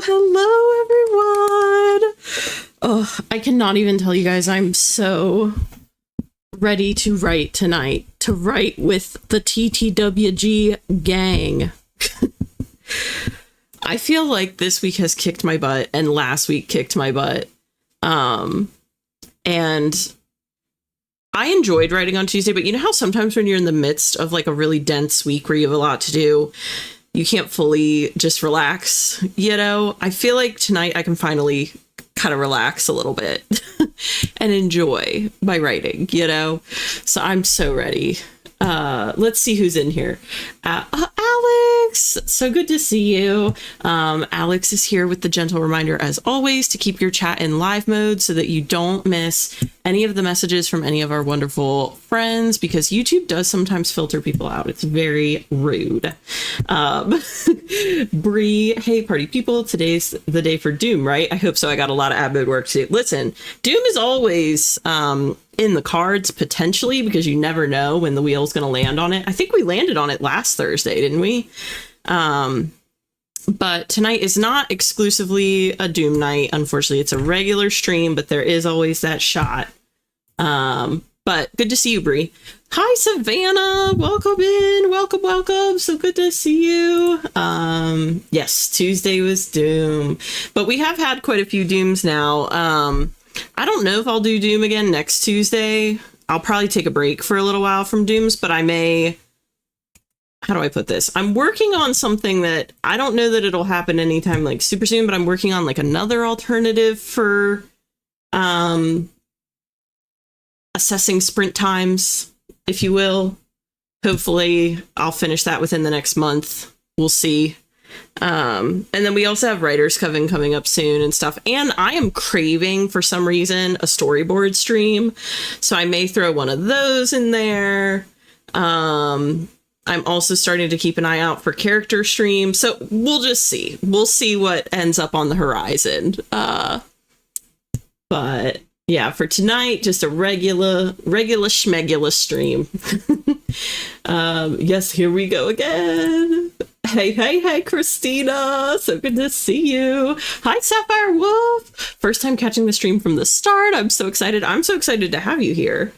Hello, everyone. Oh, I cannot even tell you guys, I'm so ready to write tonight, to write with the TTWG gang. I feel like this week has kicked my butt and last week kicked my butt. And I enjoyed writing on Tuesday, but you know how sometimes when you're in the midst of like a really dense week where you have a lot to do, you can't fully just relax, you know? I feel like tonight I can finally kind of relax a little bit and enjoy my writing, you know? So I'm so ready. Let's see who's in here. Alex, so good to see you. Alex is here with the gentle reminder, as always, to keep your chat in live mode so that you don't miss any of the messages from any of our wonderful friends, because YouTube does sometimes filter people out. It's very rude. Bree, hey party people, today's the day for Doom, right? I hope so. I got a lot of admin work to do. Listen, Doom is always in the cards potentially, because you never know when the wheel's going to land on it. I think we landed on it last Thursday, didn't we? But tonight is not exclusively a Doom night. Unfortunately, it's a regular stream, but there is always that shot. But good to see you, Bree. Hi, Savannah. Welcome in. Welcome. So good to see you. Yes, Tuesday was Doom, but we have had quite a few Dooms now. I don't know if I'll do Doom again next Tuesday. I'll probably take a break for a little while from Dooms, but I may... How do I put this? I'm working on something that I don't know that it'll happen anytime like super soon, but I'm working on like another alternative for assessing sprint times, if you will. Hopefully I'll finish that within the next month. We'll see. And then we also have Writers Coven coming up soon and stuff. And I am craving, for some reason, a storyboard stream. So I may throw one of those in there. I'm also starting to keep an eye out for character streams. So we'll just see. We'll see what ends up on the horizon. But yeah, for tonight, just a regular schmegula stream. Yes, here we go again. Hey, Christina. So good to see you. Hi, Sapphire Wolf. First time catching the stream from the start. I'm so excited. I'm so excited to have you here.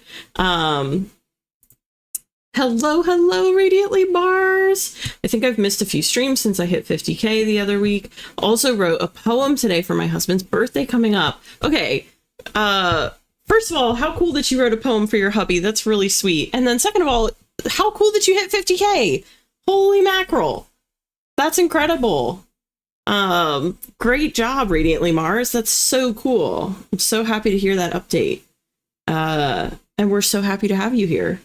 Hello, Radiantly Mars. I think I've missed a few streams since I hit 50K the other week. Also wrote a poem today for my husband's birthday coming up. Okay. First of all, how cool that you wrote a poem for your hubby. That's really sweet. And then second of all, how cool that you hit 50K. Holy mackerel. That's incredible. Great job, Radiantly Mars. That's so cool. I'm so happy to hear that update. And we're so happy to have you here.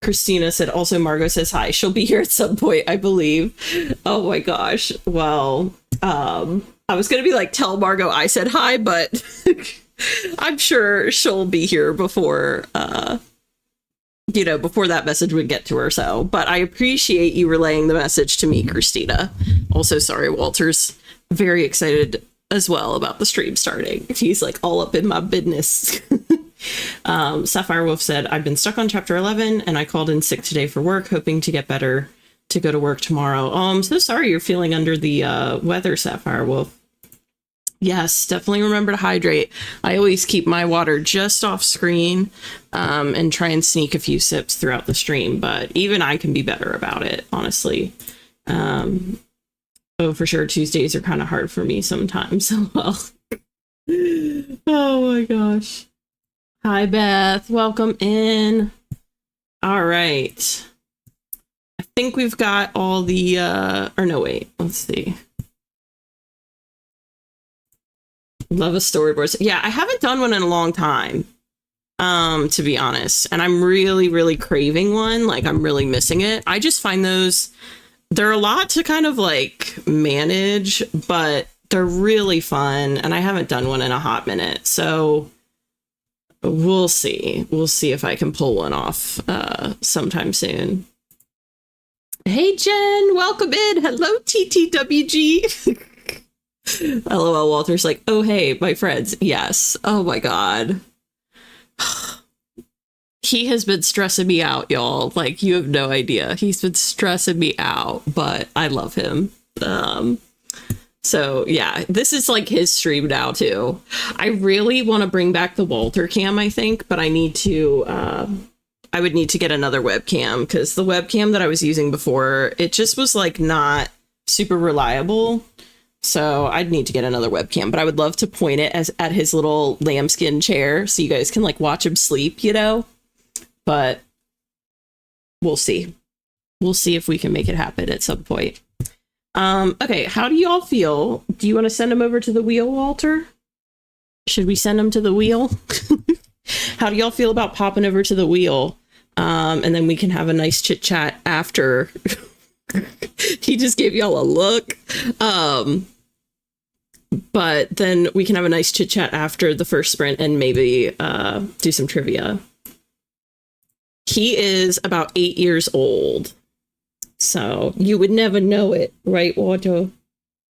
Christina said, also Margot says hi. She'll be here at some point, I believe. Oh my gosh. Well, I was going to be like, tell Margot I said hi, but I'm sure she'll be here before, before that message would get to her. So, but I appreciate you relaying the message to me, Christina. Also, sorry, Walter's very excited as well about the stream starting. He's like all up in my business. Sapphire Wolf said, I've been stuck on chapter 11 and I called in sick today for work, hoping to get better to go to work tomorrow. Oh, I'm so sorry you're feeling under the weather, Sapphire Wolf. Yes, definitely remember to hydrate. I always keep my water just off screen and try and sneak a few sips throughout the stream, but even I can be better about it, honestly. Oh, for sure, Tuesdays are kind of hard for me sometimes. Well, oh my gosh. Hi, Beth. Welcome in. All right. I think we've got all the, or no, wait, let's see. Love a storyboard. Yeah, I haven't done one in a long time, to be honest. And I'm really craving one. Like, I'm really missing it. I just find those, they're a lot to kind of like manage, but they're really fun. And I haven't done one in a hot minute. So we'll see. We'll see if I can pull one off sometime soon. Hey, Jen, welcome in. Hello, TTWG. LOL, Walter's like, oh, hey, my friends. Yes. Oh, my God. He has been stressing me out, y'all. Like, you have no idea. He's been stressing me out, but I love him. So yeah, this is like his stream now too. I really want to bring back the Walter cam, I think, but I need to, I would need to get another webcam because the webcam that I was using before, it just was like not super reliable. So I'd need to get another webcam, but I would love to point it as at his little lambskin chair so you guys can like watch him sleep, you know, but we'll see. We'll see if we can make it happen at some point. Okay, how do you all feel? Do you want to send him over to the wheel, Walter? Should we send him to the wheel? How do y'all feel about popping over to the wheel? And then we can have a nice chit chat after. He just gave y'all a look. But then we can have a nice chit chat after the first sprint and maybe do some trivia. He is about 8 years old. So you would never know it, right, Walter?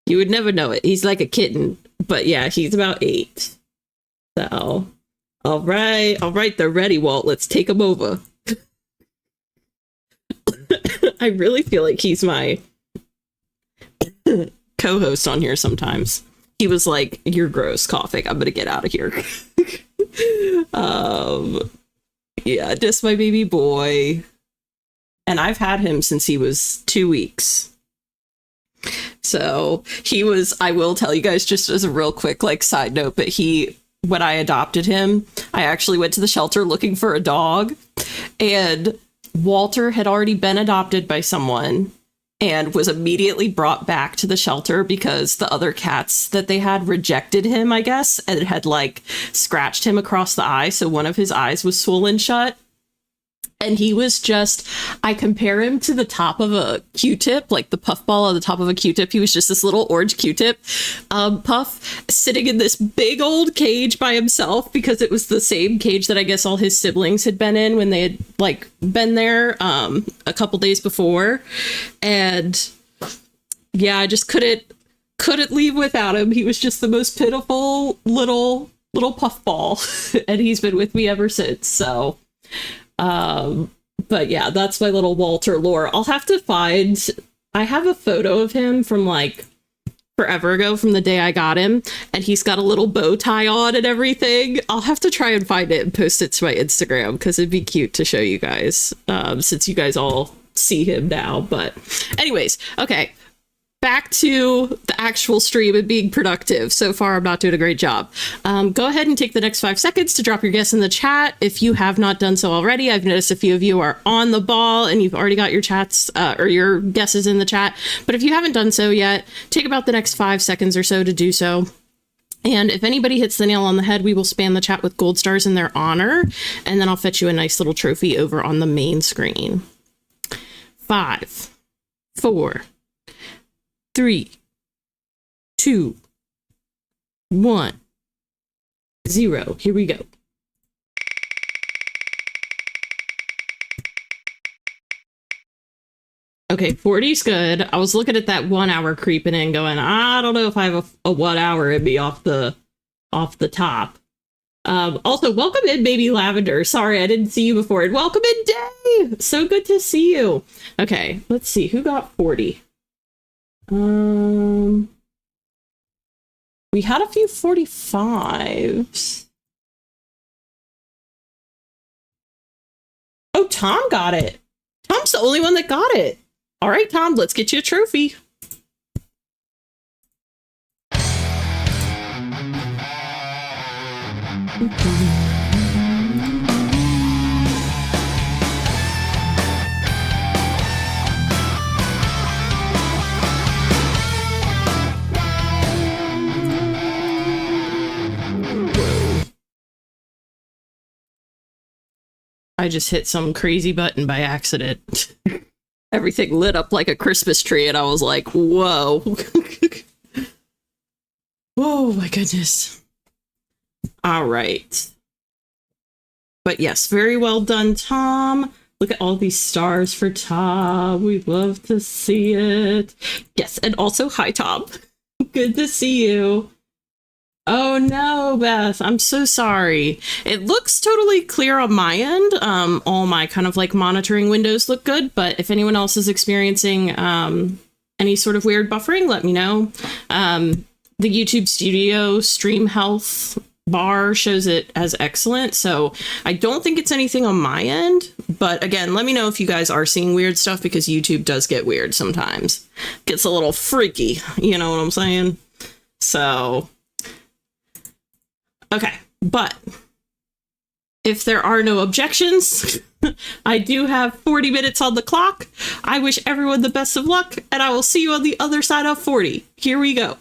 You would never know it. He's like a kitten. But yeah, he's about 8. So, all right, they're ready, Walt. Let's take him over. I really feel like he's my co-host on here sometimes. He was like, "You're gross coughing. I'm gonna get out of here." Yeah, just my baby boy. And I've had him since he was 2 weeks. So he was, I will tell you guys just as a real quick like side note, but when I adopted him, I actually went to the shelter looking for a dog, and Walter had already been adopted by someone and was immediately brought back to the shelter because the other cats that they had rejected him, I guess, and had like scratched him across the eye. So one of his eyes was swollen shut. And he was just, I compare him to the top of a Q-tip, like the puffball on the top of a Q-tip. He was just this little orange Q-tip puff sitting in this big old cage by himself because it was the same cage that I guess all his siblings had been in when they had like been there a couple days before. And yeah, I just couldn't leave without him. He was just the most pitiful little puffball. And he's been with me ever since. So but yeah, that's my little Walter lore. I'll have to I have a photo of him from like forever ago from the day I got him, and he's got a little bow tie on and everything. I'll have to try and find it and post it to my Instagram because it'd be cute to show you guys, since you guys all see him now. But anyways, okay. Back to the actual stream and being productive. So far, I'm not doing a great job. Go ahead and take the next 5 seconds to drop your guess in the chat. If you have not done so already, I've noticed a few of you are on the ball and you've already got your chats or your guesses in the chat. But if you haven't done so yet, take about the next 5 seconds or so to do so. And if anybody hits the nail on the head, we will spam the chat with gold stars in their honor. And then I'll fetch you a nice little trophy over on the main screen. 5, 4, 3, 2, 1, 0. Here we go. Okay, 40's good. I was looking at that 1 hour creeping in going, I don't know if I have a 1 hour in me off the top. Also, welcome in, baby Lavender. Sorry, I didn't see you before. And welcome in, Day. So good to see you. Okay, let's see. Who got 40? We had a few 45s. Oh, Tom got it. Tom's the only one that got it. All right, Tom, let's get you a trophy. I just hit some crazy button by accident. Everything lit up like a Christmas tree, and I was like, whoa. Oh, my goodness. All right. But yes, very well done, Tom. Look at all these stars for Tom. We'd love to see it. Yes, and also, hi, Tom. Good to see you. Oh no, Beth, I'm so sorry. It looks totally clear on my end. All my kind of like monitoring windows look good, but if anyone else is experiencing any sort of weird buffering, let me know. The YouTube Studio Stream Health bar shows it as excellent, so I don't think it's anything on my end. But again, let me know if you guys are seeing weird stuff, because YouTube does get weird sometimes. Gets a little freaky, you know what I'm saying? So, okay, but if there are no objections, I do have 40 minutes on the clock. I wish everyone the best of luck, and I will see you on the other side of 40. Here we go.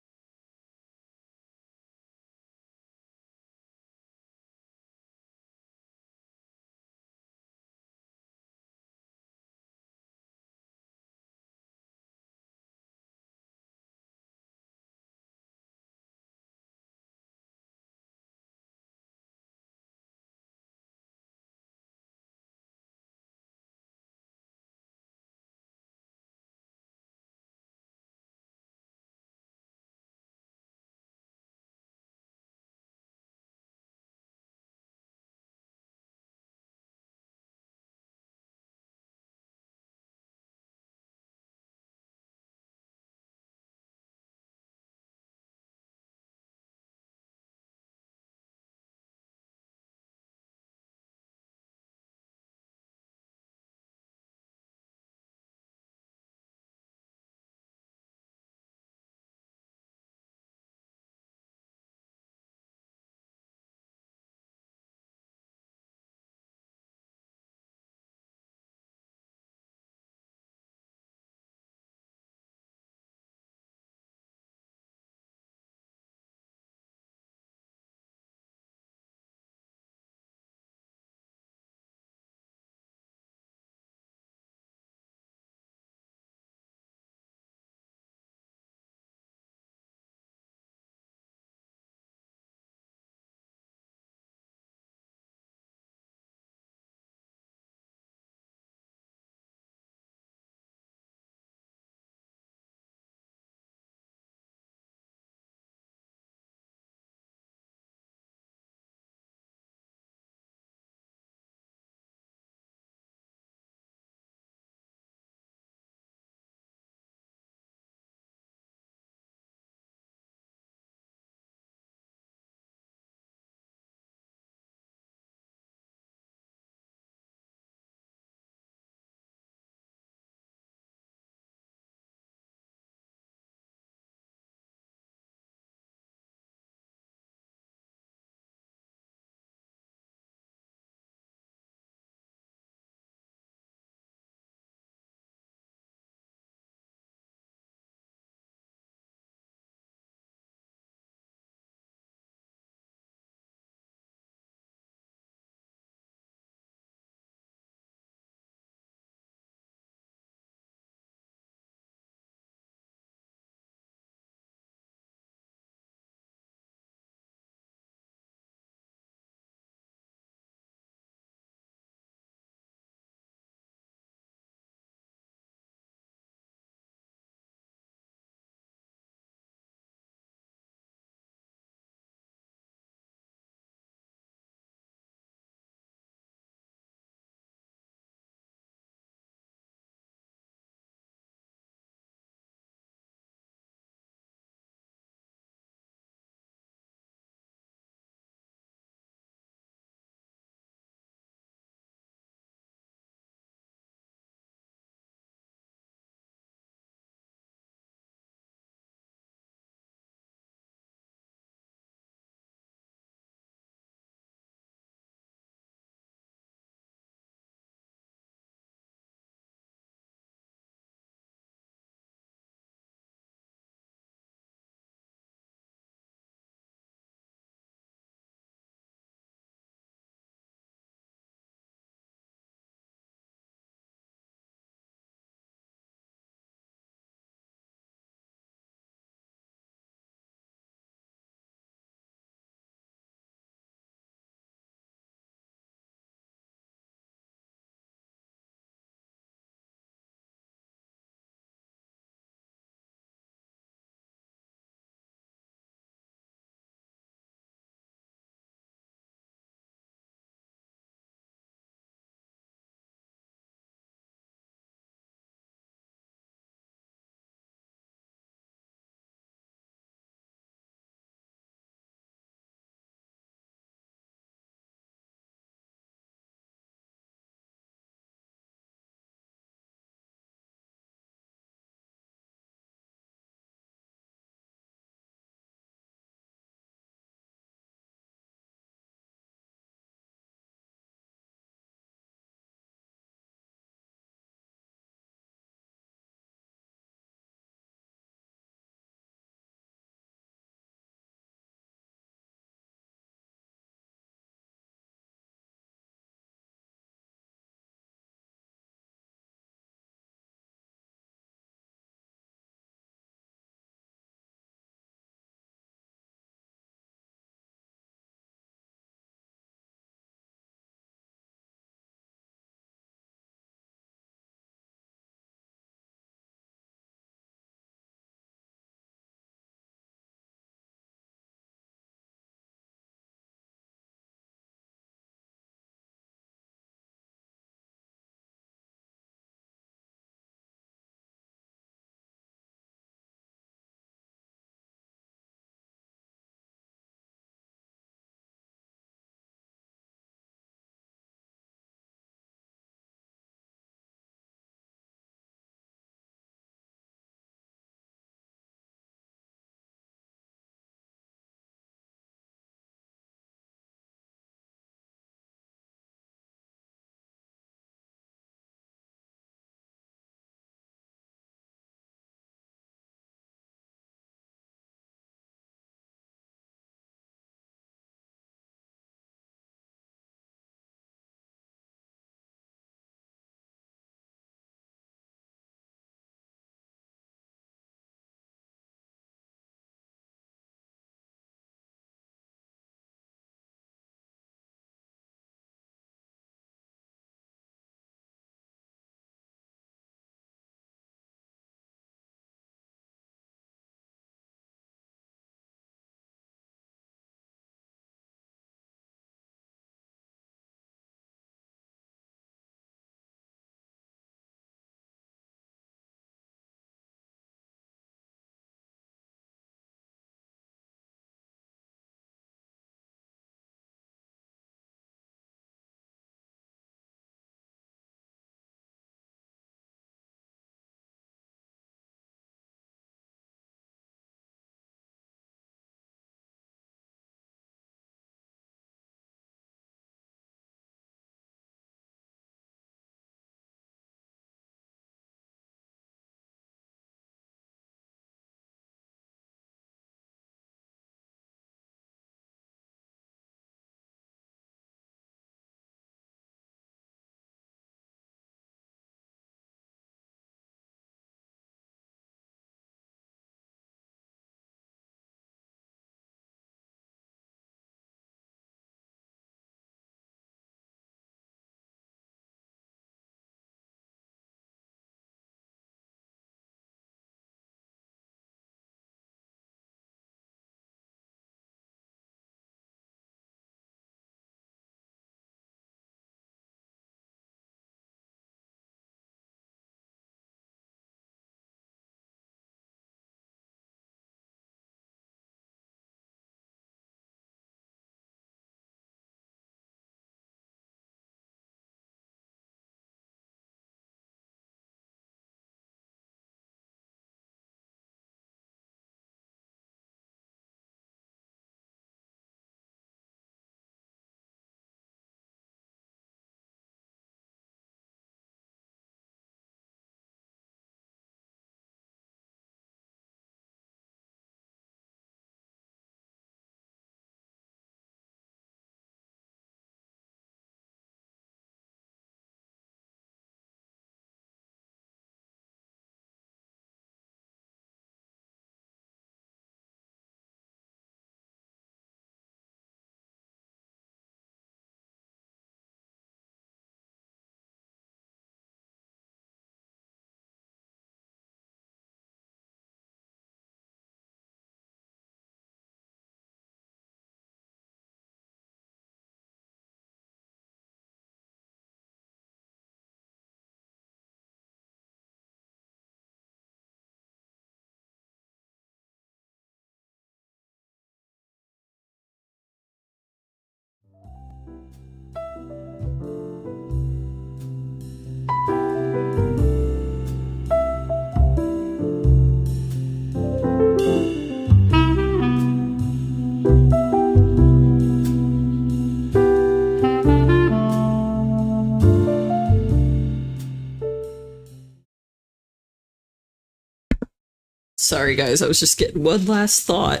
Sorry, guys. I was just getting one last thought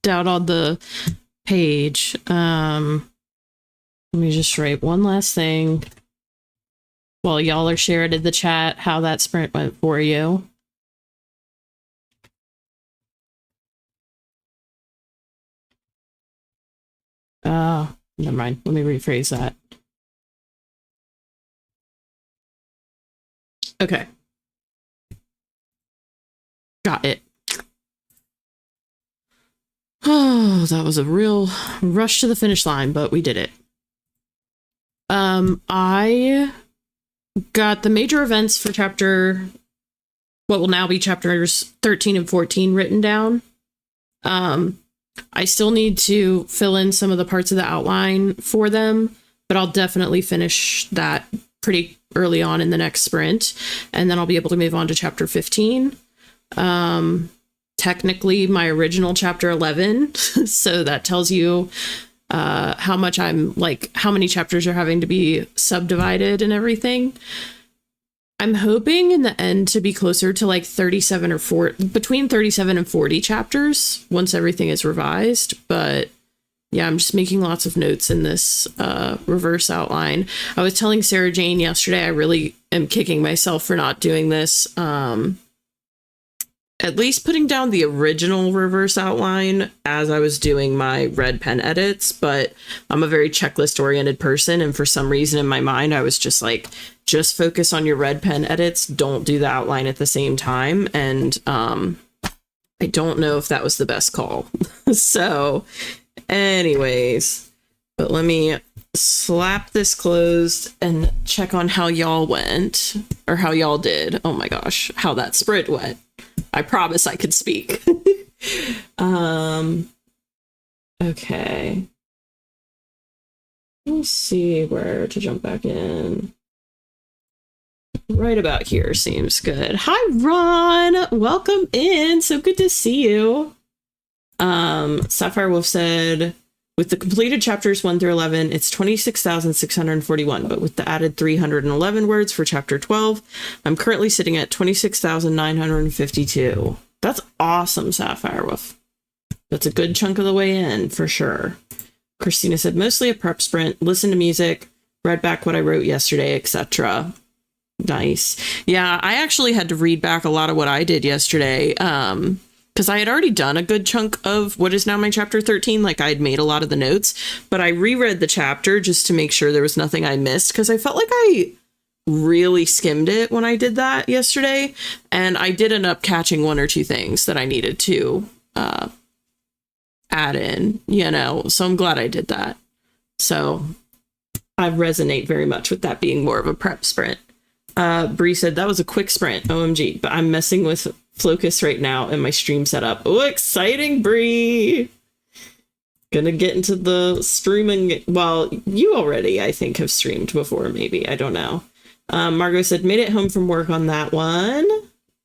down on the page. Let me just write one last thing while y'all are sharing in the chat how that sprint went for you. Never mind. Let me rephrase that. Okay. Got it. Oh, that was a real rush to the finish line, but we did it. I got the major events for what will now be chapters 13 and 14 written down. I still need to fill in some of the parts of the outline for them, but I'll definitely finish that pretty early on in the next sprint, and then I'll be able to move on to chapter 15. Technically my original chapter 11, so that tells you how much how many chapters are having to be subdivided and everything. I'm hoping in the end to be closer to like 37 or 40, between 37 and 40 chapters once everything is revised. But yeah, I'm just making lots of notes in this reverse outline. I was telling Sarah Jane yesterday, I really am kicking myself for not doing this. At least putting down the original reverse outline as I was doing my red pen edits, but I'm a very checklist oriented person. And for some reason in my mind, I was just like, just focus on your red pen edits. Don't do the outline at the same time. And I don't know if that was the best call. So anyways, but let me slap this closed and check on how y'all went, or how y'all did. Oh my gosh, how that sprint went. I promise I could speak. Okay. Let's see where to jump back in. Right about here seems good. Hi, Ron. Welcome in. So good to see you. Sapphire Wolf said, with the completed chapters 1 through 11, it's 26,641, but with the added 311 words for chapter 12, I'm currently sitting at 26,952. That's awesome, Sapphire Wolf. That's a good chunk of the way in, for sure. Christina said, mostly a prep sprint, listen to music, read back what I wrote yesterday, etc. Nice. Yeah, I actually had to read back a lot of what I did yesterday, because I had already done a good chunk of what is now my chapter 13. Like, I had made a lot of the notes, but I reread the chapter just to make sure there was nothing I missed, because I felt like I really skimmed it when I did that yesterday, and I did end up catching one or two things that I needed to add in, you know, so I'm glad I did that. So I resonate very much with that being more of a prep sprint. Bree said, that was a quick sprint, OMG, but I'm messing with Focus right now in my stream setup. Oh, exciting, Bree! Gonna get into the streaming. Well, you already, I think, have streamed before, maybe. I don't know. Margot said, made it home from work on that one.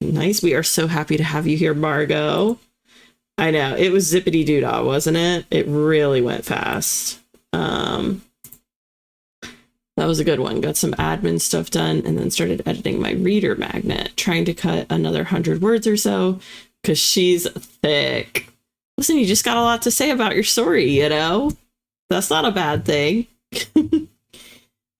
Nice. We are so happy to have you here, Margot. I know. It was zippity doo-dah, wasn't it? It really went fast. That was a good one. Got some admin stuff done and then started editing my reader magnet, trying to cut another 100 words or so because she's thick. Listen, you just got a lot to say about your story, you know? That's not a bad thing.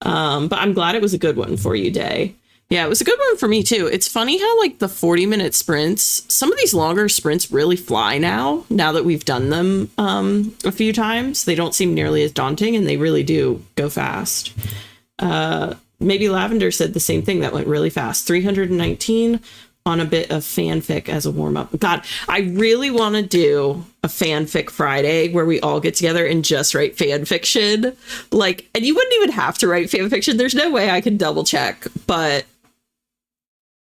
But I'm glad it was a good one for you, Day. Yeah, it was a good one for me, too. It's funny how, like, the 40-minute sprints, some of these longer sprints really fly now that we've done them a few times. They don't seem nearly as daunting, and they really do go fast. Maybe Lavender said the same thing. That went really fast. 319 on a bit of fanfic as a warm-up. God, I really want to do a fanfic Friday where we all get together and just write fan fiction. Like, and you wouldn't even have to write fan fiction. There's no way I can double check, but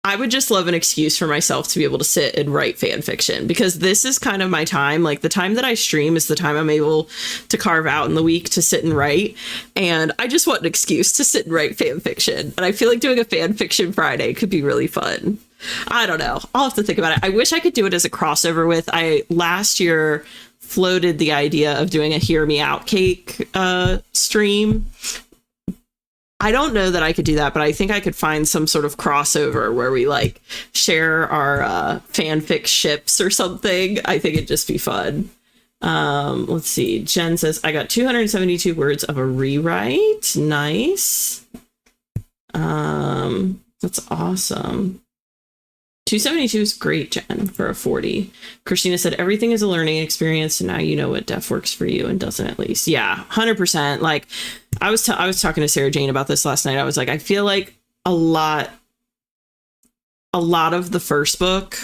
I would just love an excuse for myself to be able to sit and write fan fiction, because this is kind of my time. Like, the time that I stream is the time I'm able to carve out in the week to sit and write. And I just want an excuse to sit and write fan fiction. And I feel like doing a fan fiction Friday could be really fun. I don't know. I'll have to think about it. I wish I could do it as a crossover with, I last year floated the idea of doing a Hear Me Out Cake stream. I don't know that I could do that, but I think I could find some sort of crossover where we like share our fanfic ships or something. I think it'd just be fun. Let's see. Jen says, I got 272 words of a rewrite. Nice. That's awesome. 272 is great, Jen, for a 40. Christina said, everything is a learning experience, and now you know what def works for you and doesn't, at least. Yeah, 100%. Like, I was talking to Sarah Jane about this last night. I was like, I feel like a lot of the first book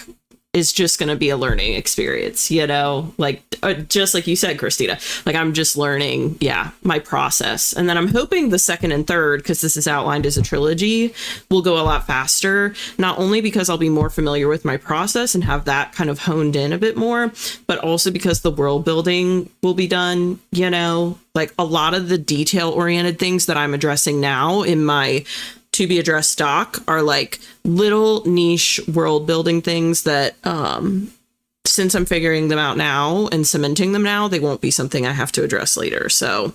is just going to be a learning experience, you know, like just like you said, Christina, like I'm just learning, my process. And then I'm hoping the second and third, because this is outlined as a trilogy, will go a lot faster, not only because I'll be more familiar with my process and have that kind of honed in a bit more, but also because the world building will be done, you know, like a lot of the detail oriented things that I'm addressing now in my to be addressed doc are like little niche world building things that since I'm figuring them out now and cementing them now, they won't be something I have to address later. So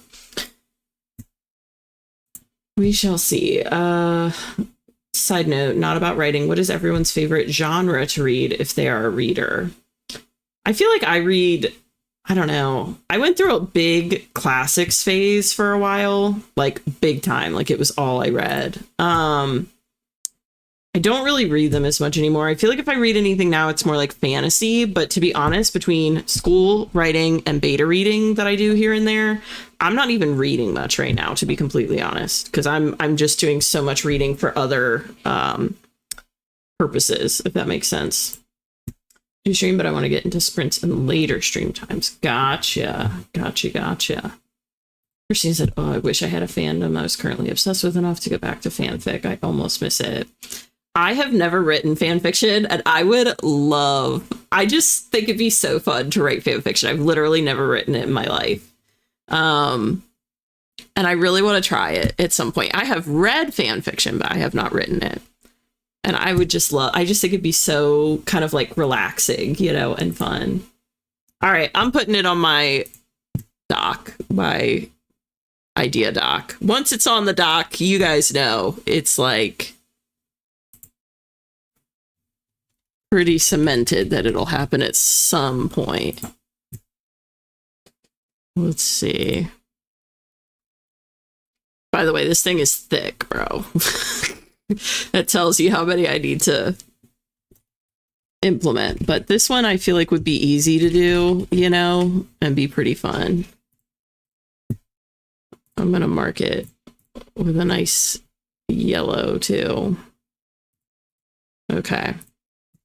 we shall see. Side note, not about writing. What is everyone's favorite genre to read if they are a reader? I feel like I read, I don't know. I went through a big classics phase for a while, like big time. Like it was all I read. I don't really read them as much anymore. I feel like if I read anything now, it's more like fantasy. But to be honest, between school writing and beta reading that I do here and there, I'm not even reading much right now, to be completely honest, because I'm just doing so much reading for other purposes, if that makes sense. Do stream, but I want to get into sprints and later stream times. Gotcha. Christine said, oh, I wish I had a fandom I was currently obsessed with enough to get back to fanfic. I almost miss it. I have never written fan fiction, and I just think it'd be so fun to write fan fiction. I've literally never written it in my life. And I really want to try it at some point. I have read fan fiction, but I have not written it. And I would just I just think it'd be so kind of like relaxing, you know, and fun. All right, I'm putting it on my doc, my idea doc. Once it's on the doc, you guys know it's like pretty cemented that it'll happen at some point. Let's see. By the way, this thing is thick, bro. That tells you how many I need to implement. But this one I feel like would be easy to do, you know, and be pretty fun. I'm going to mark it with a nice yellow too. Okay.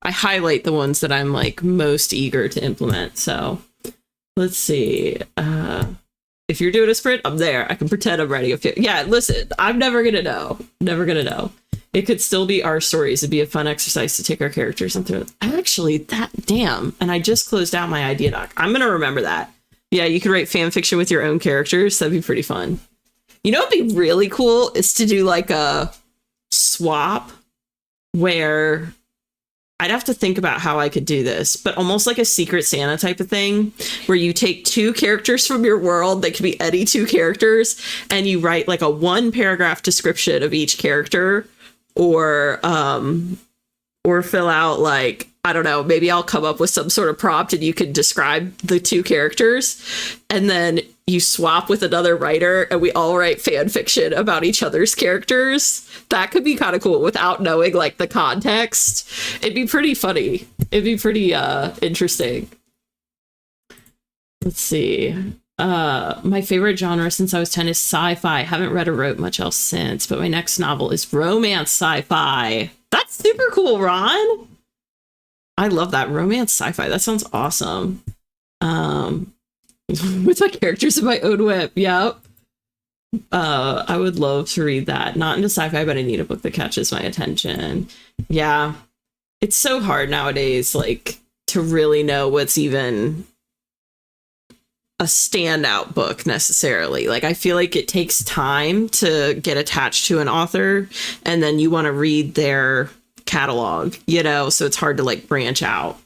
I highlight the ones that I'm like most eager to implement. So let's see. If you're doing a sprint, I'm there. I can pretend I'm writing a few. Yeah, listen, I'm never going to know. Never going to know. It could still be our stories. It'd be a fun exercise to take our characters and through. Actually, damn. And I just closed out my idea doc. I'm going to remember that. Yeah, you could write fan fiction with your own characters. That'd be pretty fun. You know what'd be really cool is to do like a swap where I'd have to think about how I could do this, but almost like a Secret Santa type of thing where you take two characters from your world that could be any two characters and you write like a 1-paragraph description of each character or fill out like, I don't know, maybe I'll come up with some sort of prompt and you can describe the two characters and then you swap with another writer and we all write fan fiction about each other's characters. That could be kind of cool without knowing like the context. It'd be pretty funny. It'd be pretty interesting. Let's see. My favorite genre since I was 10 is sci-fi. Haven't read or wrote much else since, but my next novel is romance sci-fi. That's super cool, Ron. I love that. Romance sci-fi. That sounds awesome. With my characters in my own whip. Yep. I would love to read that. Not into sci-fi, but I need a book that catches my attention. Yeah. It's so hard nowadays, like, to really know what's even a standout book necessarily. Like, I feel like it takes time to get attached to an author, and then you want to read their catalog, you know, so it's hard to like branch out.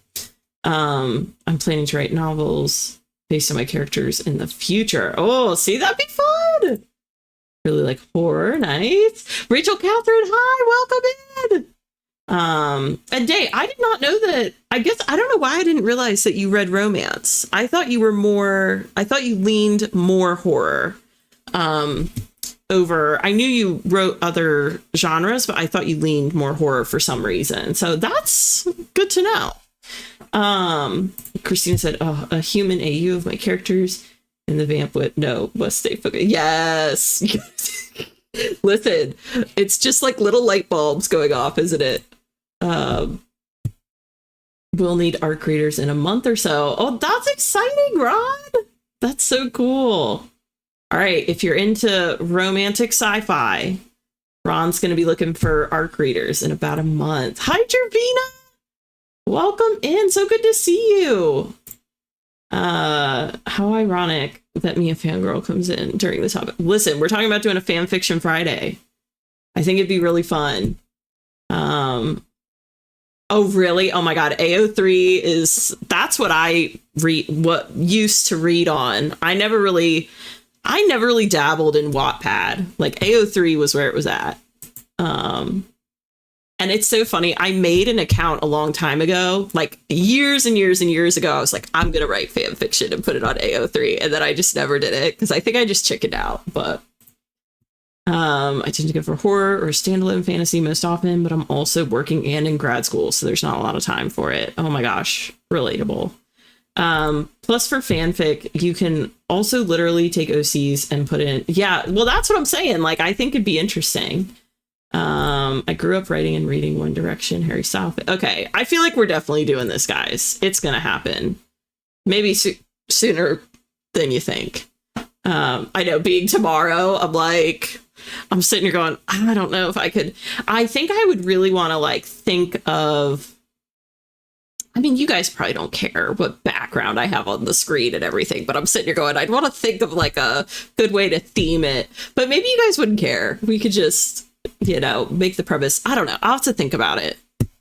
I'm planning to write novels based on my characters in the future. Oh, see, that'd be fun. Really like horror. Nice. Rachel Catherine, hi, welcome in. And Day, I did not know that. I guess I don't know why I didn't realize that you read romance. I thought you leaned more horror. Over, I knew you wrote other genres, but I thought you leaned more horror for some reason. So that's good to know. Christina said, "Oh, a human AU of my characters in the vamp with no must stay focused." Yes. Listen, it's just like little light bulbs going off, isn't it? We'll need arc readers in a month or so. Oh, that's exciting, Rod. That's so cool. All right, if you're into romantic sci-fi, Ron's going to be looking for arc readers in about a month. Hi, Jervina. Welcome in. So good to see you. How ironic that Mia Fangirl comes in during the topic. Listen, we're talking about doing a fan fiction Friday. I think it'd be really fun. Oh, really? Oh my God. AO3 that's what I used to read on. I never really dabbled in Wattpad. Like AO3 was where it was at. And it's so funny. I made an account a long time ago, like years and years and years ago. I was like, I'm going to write fan fiction and put it on AO3. And then I just never did it because I think I just chickened out. But I tend to go for horror or standalone fantasy most often, but I'm also working and in grad school. So there's not a lot of time for it. Oh my gosh. Relatable. Plus for fanfic, you can also literally take OCs and put in. Yeah, well, that's what I'm saying. Like, I think it'd be interesting. I grew up writing and reading One Direction, Harry Styles. Okay, I feel like we're definitely doing this, guys. It's gonna happen. Maybe sooner than you think. I know, being tomorrow, I'm sitting here going, I don't know if I could. I think I would really want to like think of. I mean, you guys probably don't care what background I have on the screen and everything, but I'm sitting here going, I'd want to think of like a good way to theme it. But maybe you guys wouldn't care. We could just, make the premise. I don't know. I'll have to think about it.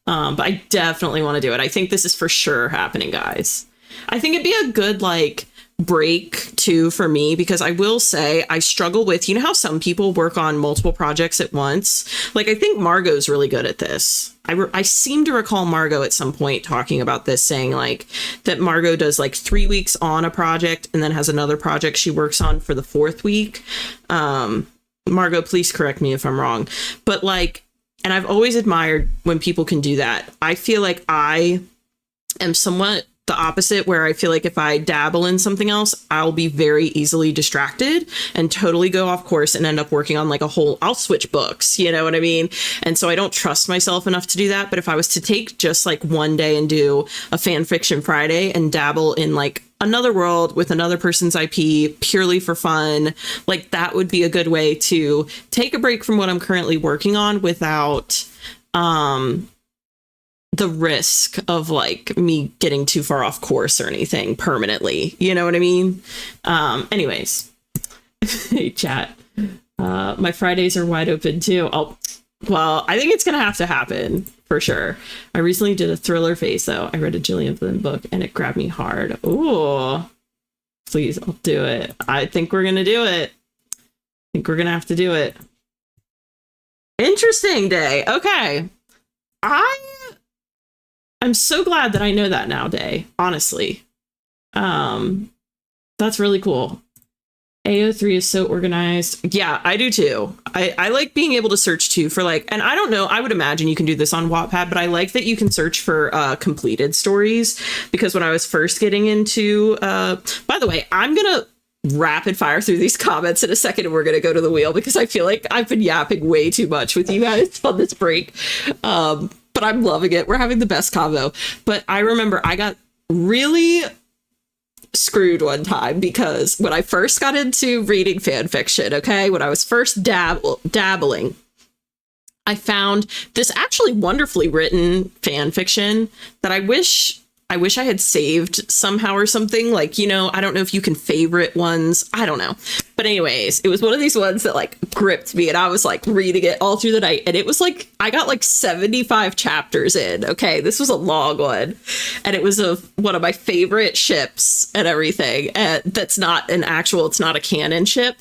But I definitely want to do it. I think this is for sure happening, guys. I think it'd be a good like break too for me, because I will say I struggle with, how some people work on multiple projects at once. Like, I think Margot's really good at this. I seem to recall Margot at some point talking about this, saying like that Margot does like 3 weeks on a project and then has another project she works on for the 4th week. Margot, please correct me if I'm wrong, but like, and I've always admired when people can do that. I feel like I am somewhat the opposite, where I feel like if I dabble in something else, I'll be very easily distracted and totally go off course and end up working on like I'll switch books, you know what I mean? And so I don't trust myself enough to do that. But if I was to take just like one day and do a fan fiction Friday and dabble in like another world with another person's IP purely for fun, like that would be a good way to take a break from what I'm currently working on without, the risk of like me getting too far off course or anything permanently. You know what I mean? Anyways, hey chat. My Fridays are wide open too. Well, I think it's going to have to happen for sure. I recently did a thriller phase though. I read a Gillian Flynn book and it grabbed me hard. Ooh, please, I'll do it. I think we're going to do it. I think we're going to have to do it. Interesting Day. Okay. I'm so glad that I know that now, Day, honestly. That's really cool. AO3 is so organized. Yeah, I do too. I like being able to search too for like, and I don't know, I would imagine you can do this on Wattpad, but I like that you can search for completed stories, because when I was first getting into, by the way, I'm going to rapid fire through these comments in a second and we're going to go to the wheel, because I feel like I've been yapping way too much with you guys on this break. But I'm loving it. We're having the best convo. But I remember I got really screwed one time, because when I first got into reading fan fiction, okay, when I was first dabbling, I found this actually wonderfully written fan fiction that I wish I had saved somehow or something. Like, I don't know if you can favorite ones. I don't know. But anyways, it was one of these ones that like gripped me, and I was like reading it all through the night. And it was like, I got like 75 chapters in. Okay. This was a long one. And it was one of my favorite ships and everything. And that's not it's not a canon ship.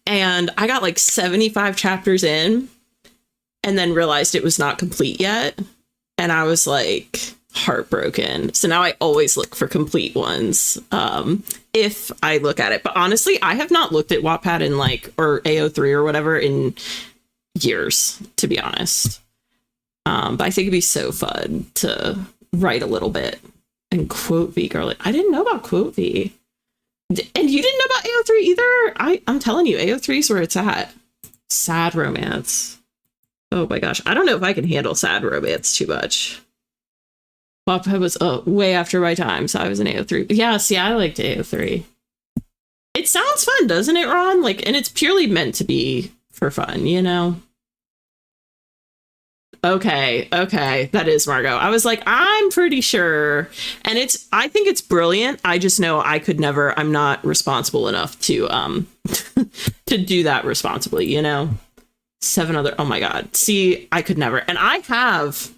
And I got like 75 chapters in and then realized it was not complete yet. And I was like heartbroken. So now I always look for complete ones if I look at it. But honestly, I have not looked at Wattpad in like, or AO3 or whatever in years, to be honest. But I think it'd be so fun to write a little bit. And Quote V, girl, I didn't know about Quote V. And you didn't know about AO3 either? I'm telling you, AO3 is where it's at. Sad romance. Oh my gosh. I don't know if I can handle sad romance too much. Wattpad was way after my time, so I was in AO3. Yeah, see, I liked AO3. It sounds fun, doesn't it, Ron? Like, and it's purely meant to be for fun, you know? Okay, that is Margot. I was like, I'm pretty sure. And I think it's brilliant. I just know I could never, I'm not responsible enough to to do that responsibly, you know? 7 other, oh my God. See, I could never. And I have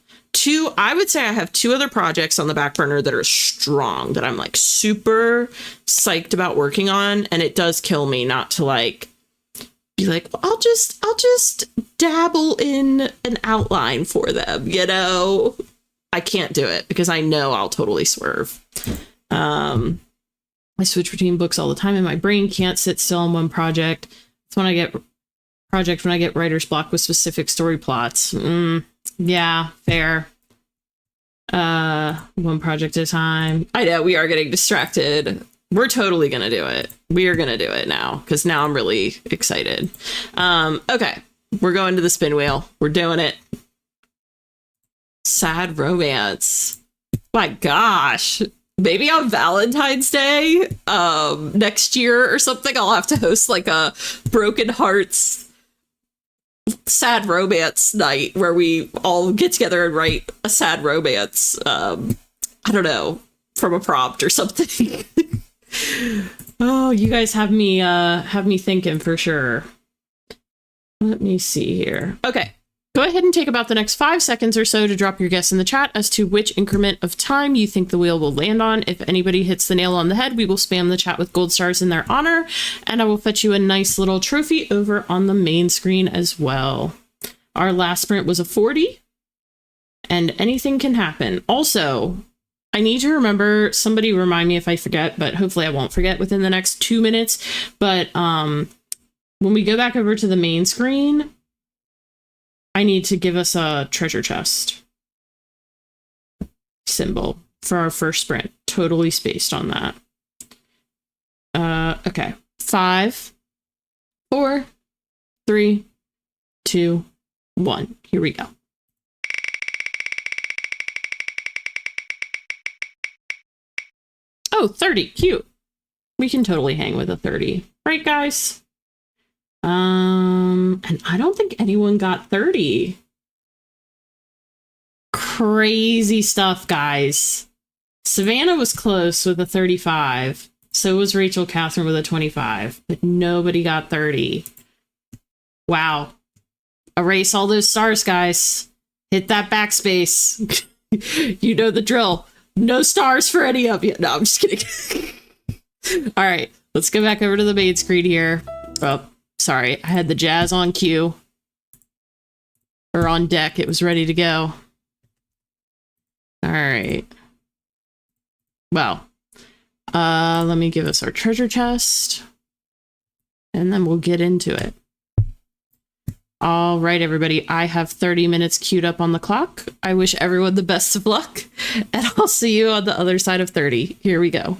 I would say I have 2 other projects on the back burner that are strong, that I'm like super psyched about working on. And it does kill me not to like, be like, well, I'll just dabble in an outline for them, you know? I can't do it because I know I'll totally swerve. I switch between books all the time and my brain can't sit still on one project. It's when I get writer's block with specific story plots. Yeah, fair. One project at a time. I know we are getting distracted. We're totally gonna do it. We are gonna do it now because now I'm really excited. Okay, we're going to the spin wheel. We're doing it. Sad romance. My gosh. Maybe on Valentine's Day next year or something, I'll have to host like a Broken Hearts sad romance night where we all get together and write a sad romance. I don't know, from a prompt or something. Oh, you guys have me thinking for sure. Let me see here. Okay. Go ahead and take about the next 5 seconds or so to drop your guess in the chat as to which increment of time you think the wheel will land on. If anybody hits the nail on the head, we will spam the chat with gold stars in their honor, and I will fetch you a nice little trophy over on the main screen as well. Our last sprint was a 40, and anything can happen. Also, I need to remember, somebody remind me if I forget, but hopefully I won't forget within the next 2 minutes. But when we go back over to the main screen, I need to give us a treasure chest symbol for our first sprint. Totally spaced on that. Okay. 5, 4, 3, 2, 1. Here we go. Oh, 30. Cute. We can totally hang with a 30. Right, guys? And I don't think anyone got 30. Crazy stuff, guys. Savannah was close with a 35. So was Rachel Catherine with a 25. But nobody got 30. Wow. Erase all those stars, guys. Hit that backspace. You know the drill. No stars for any of you. No, I'm just kidding. All right. Let's go back over to the main screen here. Oh, sorry. I had the jazz on cue. Or on deck. It was ready to go. All right. Well, let me give us our treasure chest. And then we'll get into it. All right, everybody. I have 30 minutes queued up on the clock. I wish everyone the best of luck. And I'll see you on the other side of 30. Here we go.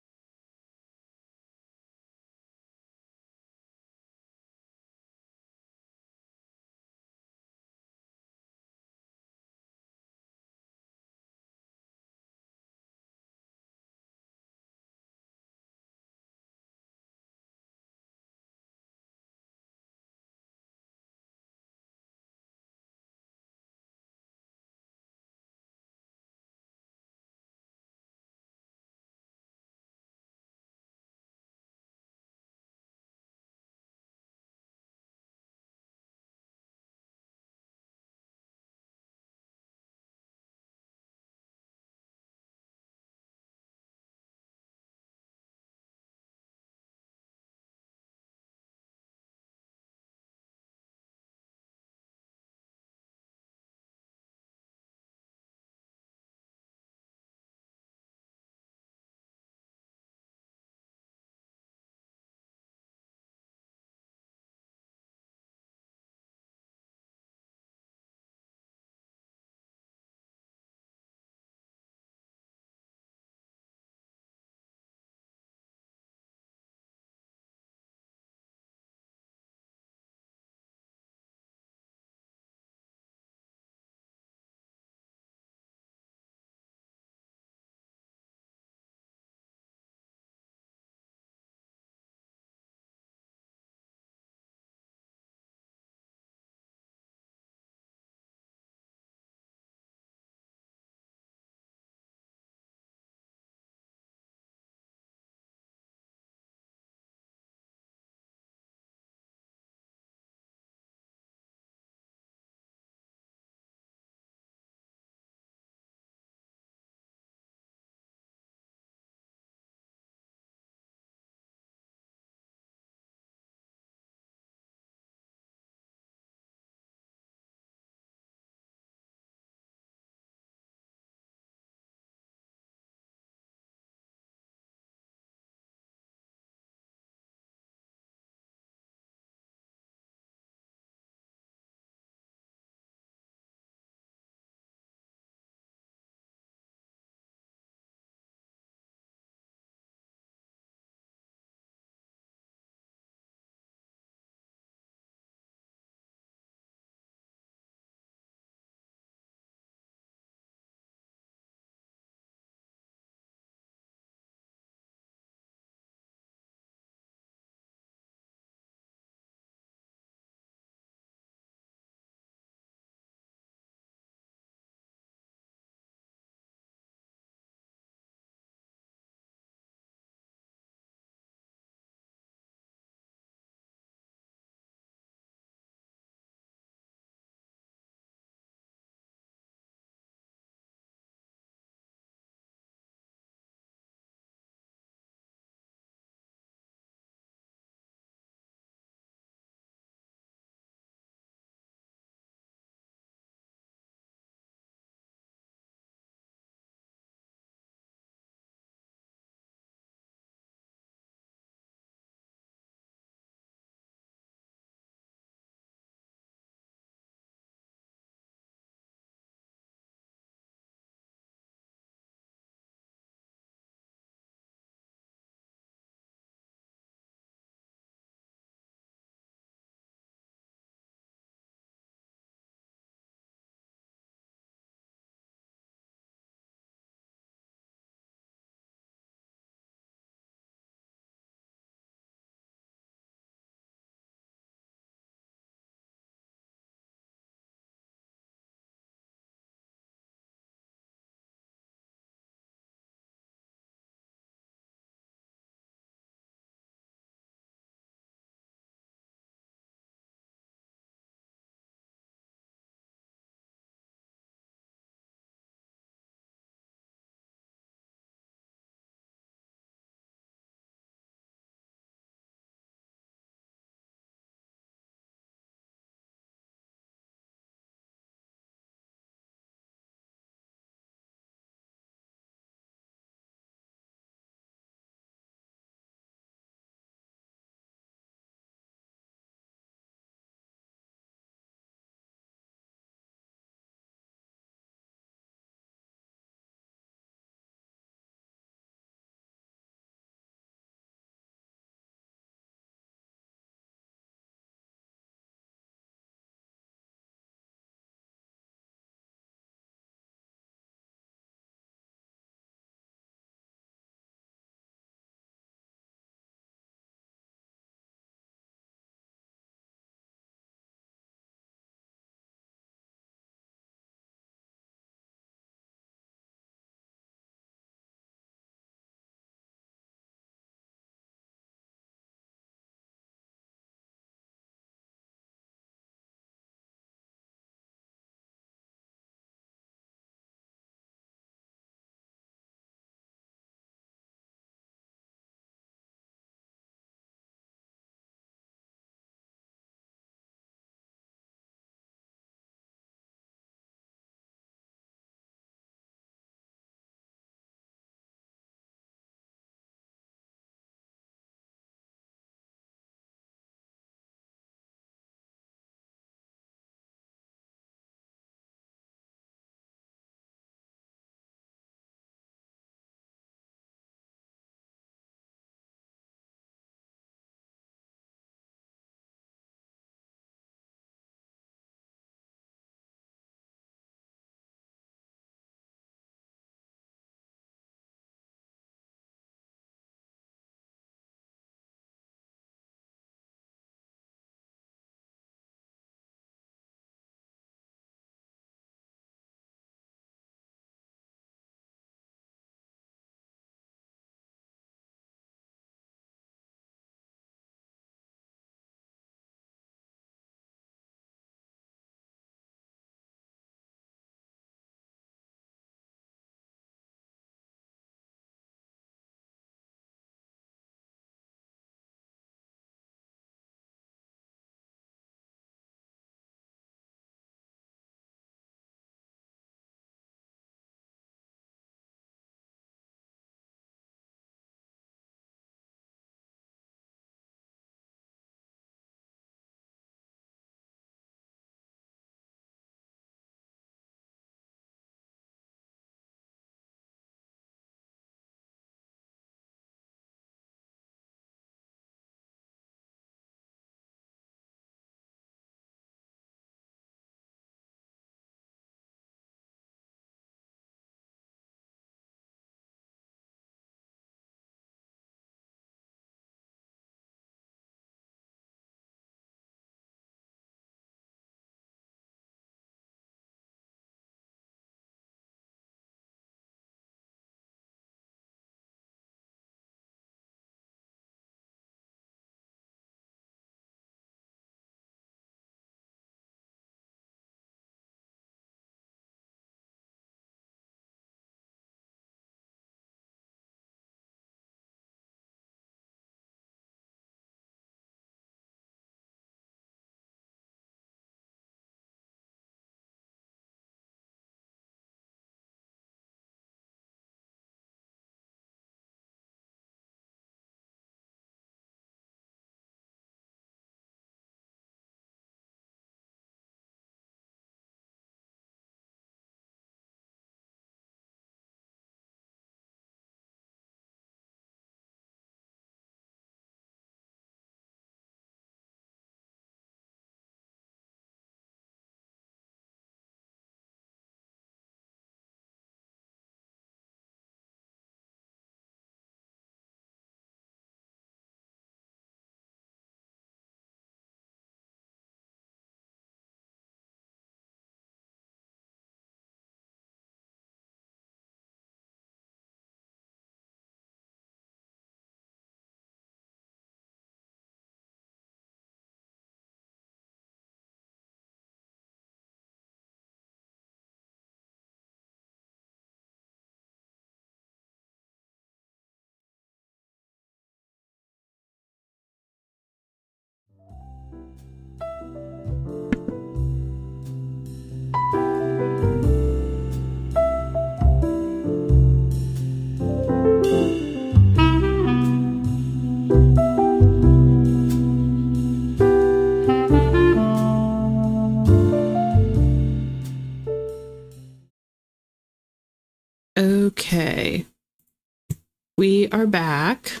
We are back.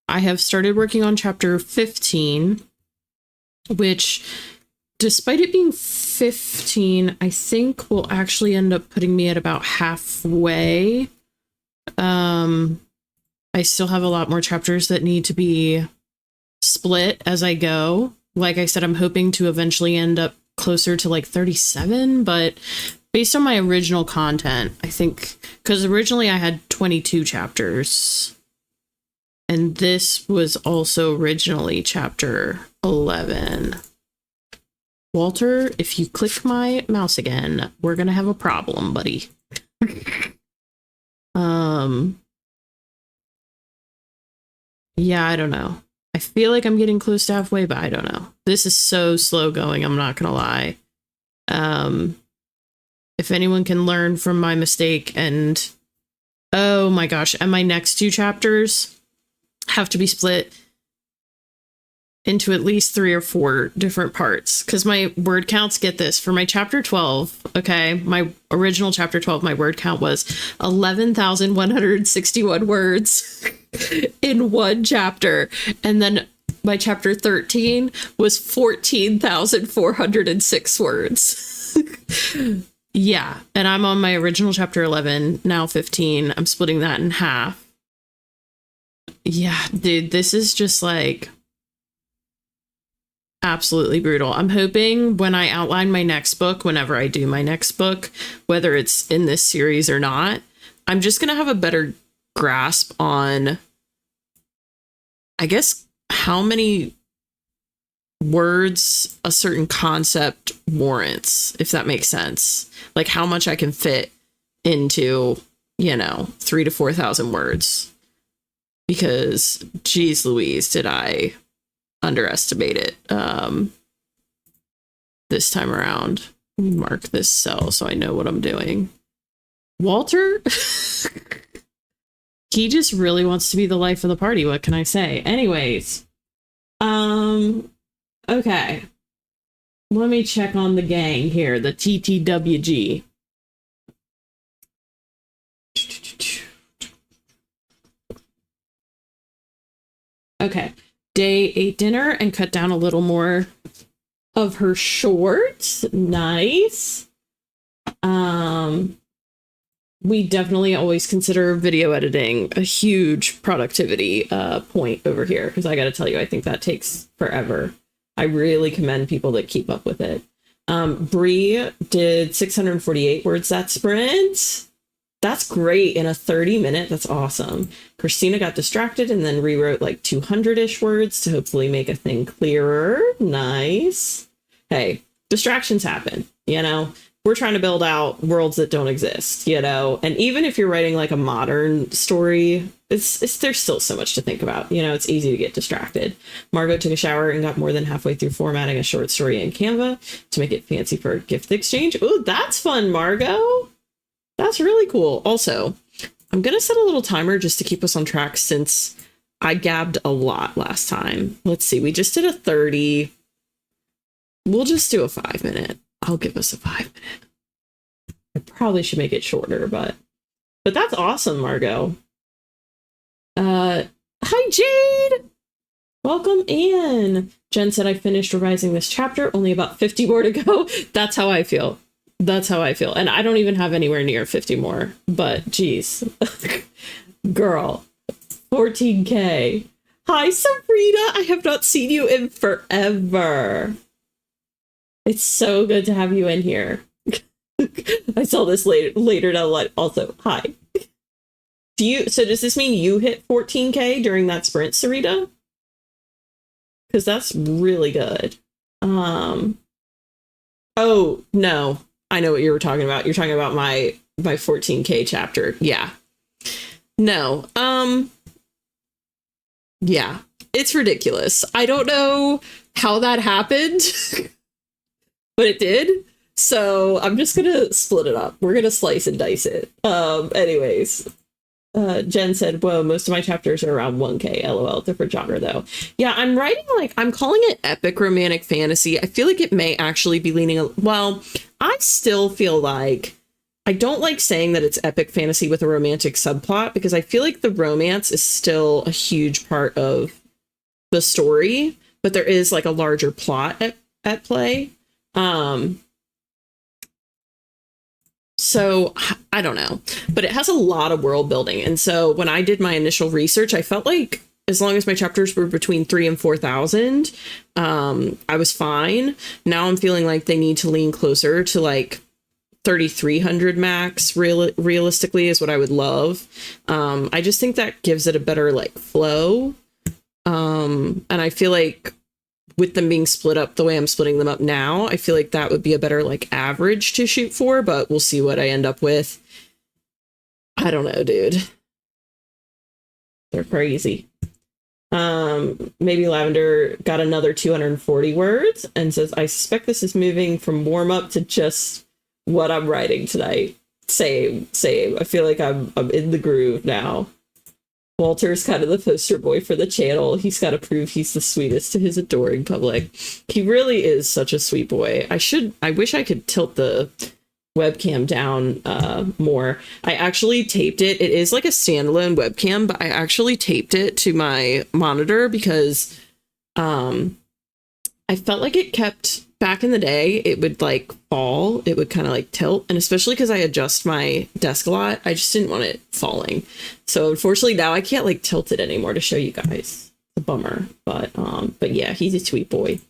I have started working on chapter 15, which, despite it being 15, I think will actually end up putting me at about halfway. I still have a lot more chapters that need to be split as I go. Like I said, I'm hoping to eventually end up closer to like 37, but based on my original content, I think, because originally I had 22 chapters, and this was also originally chapter 11. Walter, if you click my mouse again, we're gonna have a problem, buddy. Yeah, I don't know. I feel like I'm getting close to halfway, but I don't know. This is so slow going, I'm not gonna lie. If anyone can learn from my mistake, and oh my gosh, and my next 2 chapters have to be split into at least 3 or 4 different parts, because my word counts, get this, for my chapter 12, okay, my original chapter 12, my word count was 11,161 words in one chapter, and then my chapter 13 was 14,406 words. Yeah, and I'm on my original chapter 11, now 15. I'm splitting that in half. Yeah, dude, this is just like absolutely brutal. I'm hoping when I outline my next book, whenever I do my next book, whether it's in this series or not, I'm just going to have a better grasp on, I guess, how many words a certain concept warrants, if that makes sense. Like how much I can fit into, 3,000 to 4,000 words. Because, geez Louise, did I underestimate it this time around. Mark this cell so I know what I'm doing. Walter? He just really wants to be the life of the party. What can I say? Anyways. Okay. Let me check on the gang here. The TTWG. Okay. Day 8 dinner and cut down a little more of her shorts. Nice. We definitely always consider video editing a huge productivity point over here, because I got to tell you, I think that takes forever. I really commend people that keep up with it. Bree did 648 words that sprint. That's great in a 30-minute. That's awesome. Christina got distracted and then rewrote like 200-ish words to hopefully make a thing clearer. Nice. Hey, distractions happen, We're trying to build out worlds that don't exist, And even if you're writing like a modern story, it's there's still so much to think about. It's easy to get distracted. Margot took a shower and got more than halfway through formatting a short story in Canva to make it fancy for a gift exchange. Ooh, that's fun, Margot. That's really cool. Also, I'm going to set a little timer just to keep us on track, since I gabbed a lot last time. Let's see. We just did a 30. We'll just do a 5-minute. I'll give us a 5-minute. I probably should make it shorter, but that's awesome, Margot. Hi, Jade. Welcome in. Jen said, I finished revising this chapter. Only about 50 more to go. That's how I feel. And I don't even have anywhere near 50 more, but geez. Girl, 14K. Hi, Sabrina. I have not seen you in forever. It's so good to have you in here. I saw this later down the line. Also, hi. So does this mean you hit 14K during that sprint, Sarita? Because that's really good. Oh, no. I know what you were talking about. You're talking about my 14K chapter. Yeah. No. Yeah. It's ridiculous. I don't know how that happened, but it did. So I'm just going to split it up. We're going to slice and dice it. Anyways, Jen said, whoa, most of my chapters are around 1K. LOL, different genre though. Yeah, I'm writing I'm calling it epic romantic fantasy. I feel like it may actually be leaning, well, I still feel like I don't like saying that it's epic fantasy with a romantic subplot, because I feel like the romance is still a huge part of the story, but there is like a larger plot at play. So I don't know, but it has a lot of world building. And so when I did my initial research, I felt like as long as my chapters were between 3,000 and 4,000, I was fine. Now I'm feeling like they need to lean closer to like 3,300 max realistically is what I would love. I just think that gives it a better like flow. And I feel like with them being split up the way I'm splitting them up now, I feel like that would be a better like average to shoot for, but we'll see what I end up with. I don't know, dude. They're crazy. Maybe Lavender got another 240 words and says, I suspect this is moving from warm up to just what I'm writing tonight. Same. I feel like I'm in the groove now. Walter's kind of the poster boy for the channel. He's got to prove he's the sweetest to his adoring public. He really is such a sweet boy. I wish I could tilt the webcam down more. I actually taped it. It is like a standalone webcam, but I actually taped it to my monitor because I felt like it kept, back in the day, it would like fall. It would kind of like tilt. And especially because I adjust my desk a lot, I just didn't want it falling. So unfortunately now I can't like tilt it anymore to show you guys. It's a bummer. But yeah, he's a sweet boy.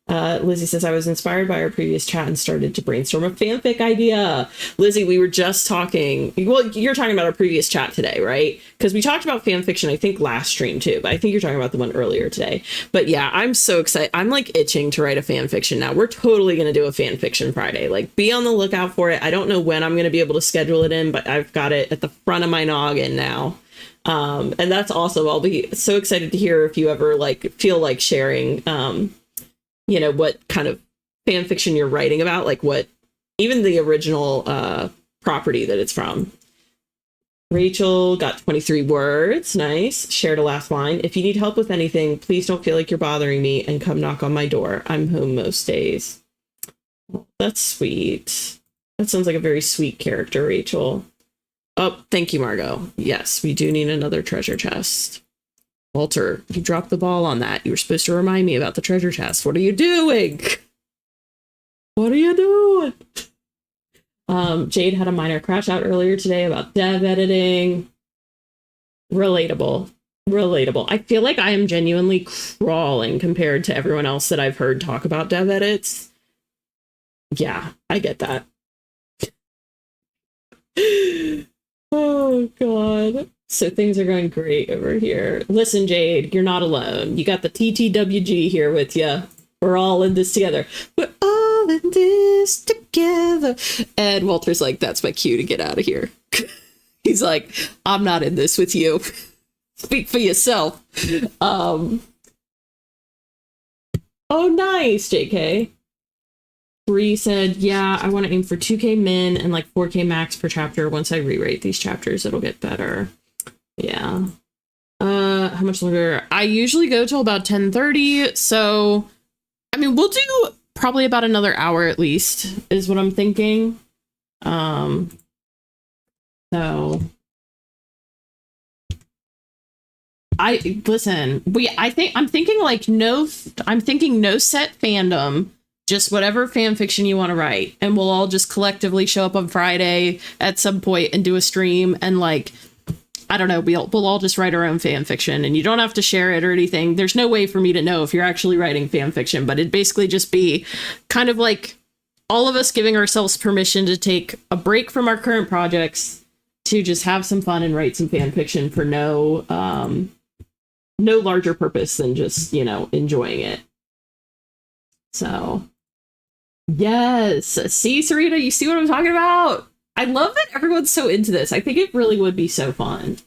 Lizzie says, I was inspired by our previous chat and started to brainstorm a fanfic idea. Lizzie, we were just talking. Well, you're talking about our previous chat today, right? Because we talked about fan fiction, I think, last stream too. But I think you're talking about the one earlier today. But yeah, I'm so excited. I'm like itching to write a fan fiction now. We're totally going to do a fan fiction Friday. Like, be on the lookout for it. I don't know when I'm going to be able to schedule it in, but I've got it at the front of my noggin now. And that's awesome. I'll be so excited to hear if you ever like feel like sharing you know, what kind of fan fiction you're writing about, like what, even the original property that it's from. Rachel got 23 words. Nice. Shared a last line. If you need help with anything, please don't feel like you're bothering me and come knock on my door. I'm home most days. That's sweet. That sounds like a very sweet character, Rachel. Oh, thank you, Margot. Yes, we do need another treasure chest. Walter, you dropped the ball on that. You were supposed to remind me about the treasure chest. What are you doing? What are you doing? Jade had a minor crash out earlier today about dev editing. Relatable. I feel like I am genuinely crawling compared to everyone else that I've heard talk about dev edits. Yeah, I get that. Oh, God. So things are going great over here. Listen, Jade, you're not alone. You got the TTWG here with you. We're all in this together. We're all in this together. And Walter's like, that's my cue to get out of here. He's like, I'm not in this with you. Speak for yourself. Oh, nice, JK. Bree said, yeah, I want to aim for 2K min and like 4K max per chapter. Once I rewrite these chapters, it'll get better. Yeah. How much longer? I usually go till about 10:30. So, I mean, we'll do probably about another hour at least, is what I'm thinking. So I'm thinking no set fandom, just whatever fan fiction you want to write, and we'll all just collectively show up on Friday at some point and do a stream, and like, I don't know, we'll all just write our own fan fiction, and you don't have to share it or anything. There's no way for me to know if you're actually writing fan fiction, but it'd basically just be kind of like all of us giving ourselves permission to take a break from our current projects to just have some fun and write some fan fiction for no larger purpose than just, you know, enjoying it. So, yes. See, Sarita, you see what I'm talking about? I love that everyone's so into this. I think it really would be so fun.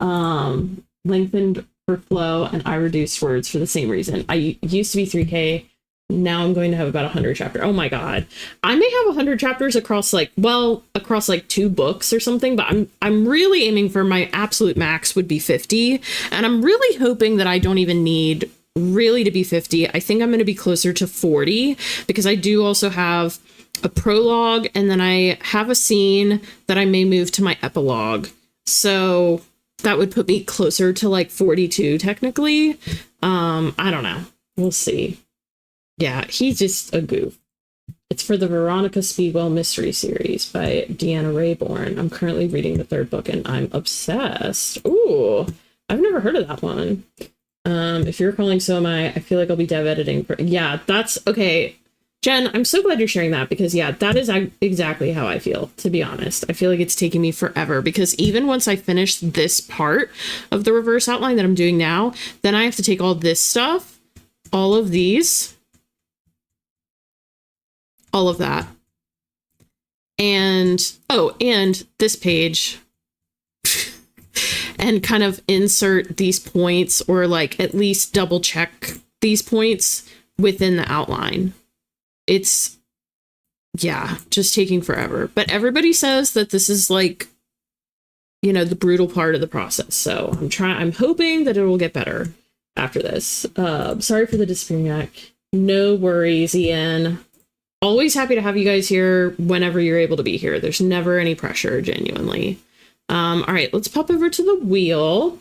Lengthened for flow, and I reduced words for the same reason. I used to be 3K. Now I'm going to have about 100 chapters. Oh my God. I may have 100 chapters across like 2 books or something, but I'm really aiming for my absolute max would be 50. And I'm really hoping that I don't even need really to be 50. I think I'm going to be closer to 40 because I do also have a prologue, and then I have a scene that I may move to my epilogue. So that would put me closer to like 42 technically. I don't know. We'll see. Yeah, he's just a goof. It's for the Veronica Speedwell Mystery Series by Deanna Rayborn. I'm currently reading the 3rd book and I'm obsessed. Ooh, I've never heard of that one. If you're calling, so am I. I feel like I'll be dev editing. Yeah, that's okay. Jen, I'm so glad you're sharing that because, yeah, that is exactly how I feel, to be honest. I feel like it's taking me forever because even once I finish this part of the reverse outline that I'm doing now, then I have to take all this stuff, all of these, all of that, and, oh, and this page, and kind of insert these points or like at least double check these points within the outline. It's, yeah, just taking forever. But everybody says that this is like, you know, the brutal part of the process. So I'm hoping that it will get better after this. Sorry for the disappearing act. No worries, Ian. Always happy to have you guys here whenever you're able to be here. There's never any pressure, genuinely. All right, let's pop over to the wheel.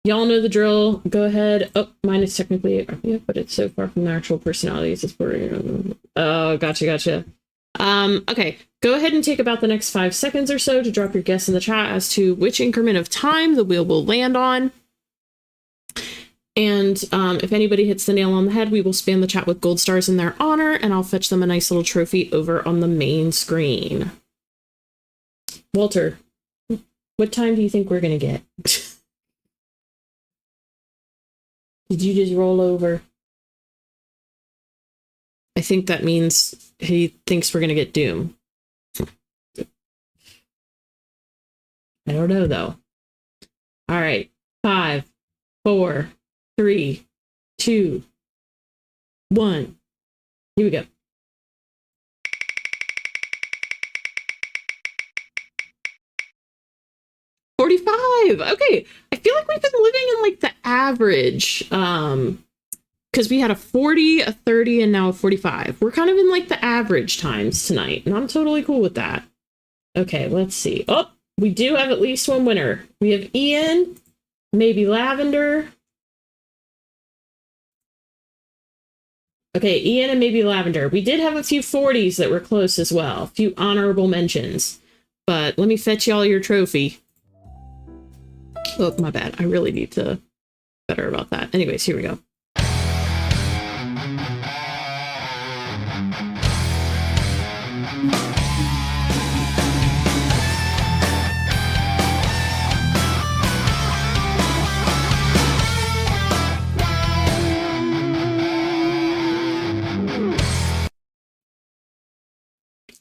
Y'all know the drill. Go ahead. Oh, mine is technically, yeah, but it's so far from the actual personalities. It's boring. Oh, gotcha. Okay, go ahead and take about the next 5 seconds or so to drop your guess in the chat as to which increment of time the wheel will land on. And if anybody hits the nail on the head, we will spam the chat with gold stars in their honor, and I'll fetch them a nice little trophy over on the main screen. Walter, what time do you think we're going to get? Did you just roll over? I think that means he thinks we're going to get Doom. I don't know, though. All right. 5, 4, 3, 2, 1. Here we go. Okay, I feel like we've been living in like the average, because we had a 40, a 30, and now a 45. We're kind of in like the average times tonight, and I'm totally cool with that. Okay, let's see. Oh, we do have at least one winner. We have Ian, maybe Lavender. Okay, Ian and maybe Lavender. We did have a few 40s that were close as well. A few honorable mentions. But let me fetch y'all your trophy. Oh, my bad. I really need to better about that. Anyways, here we go.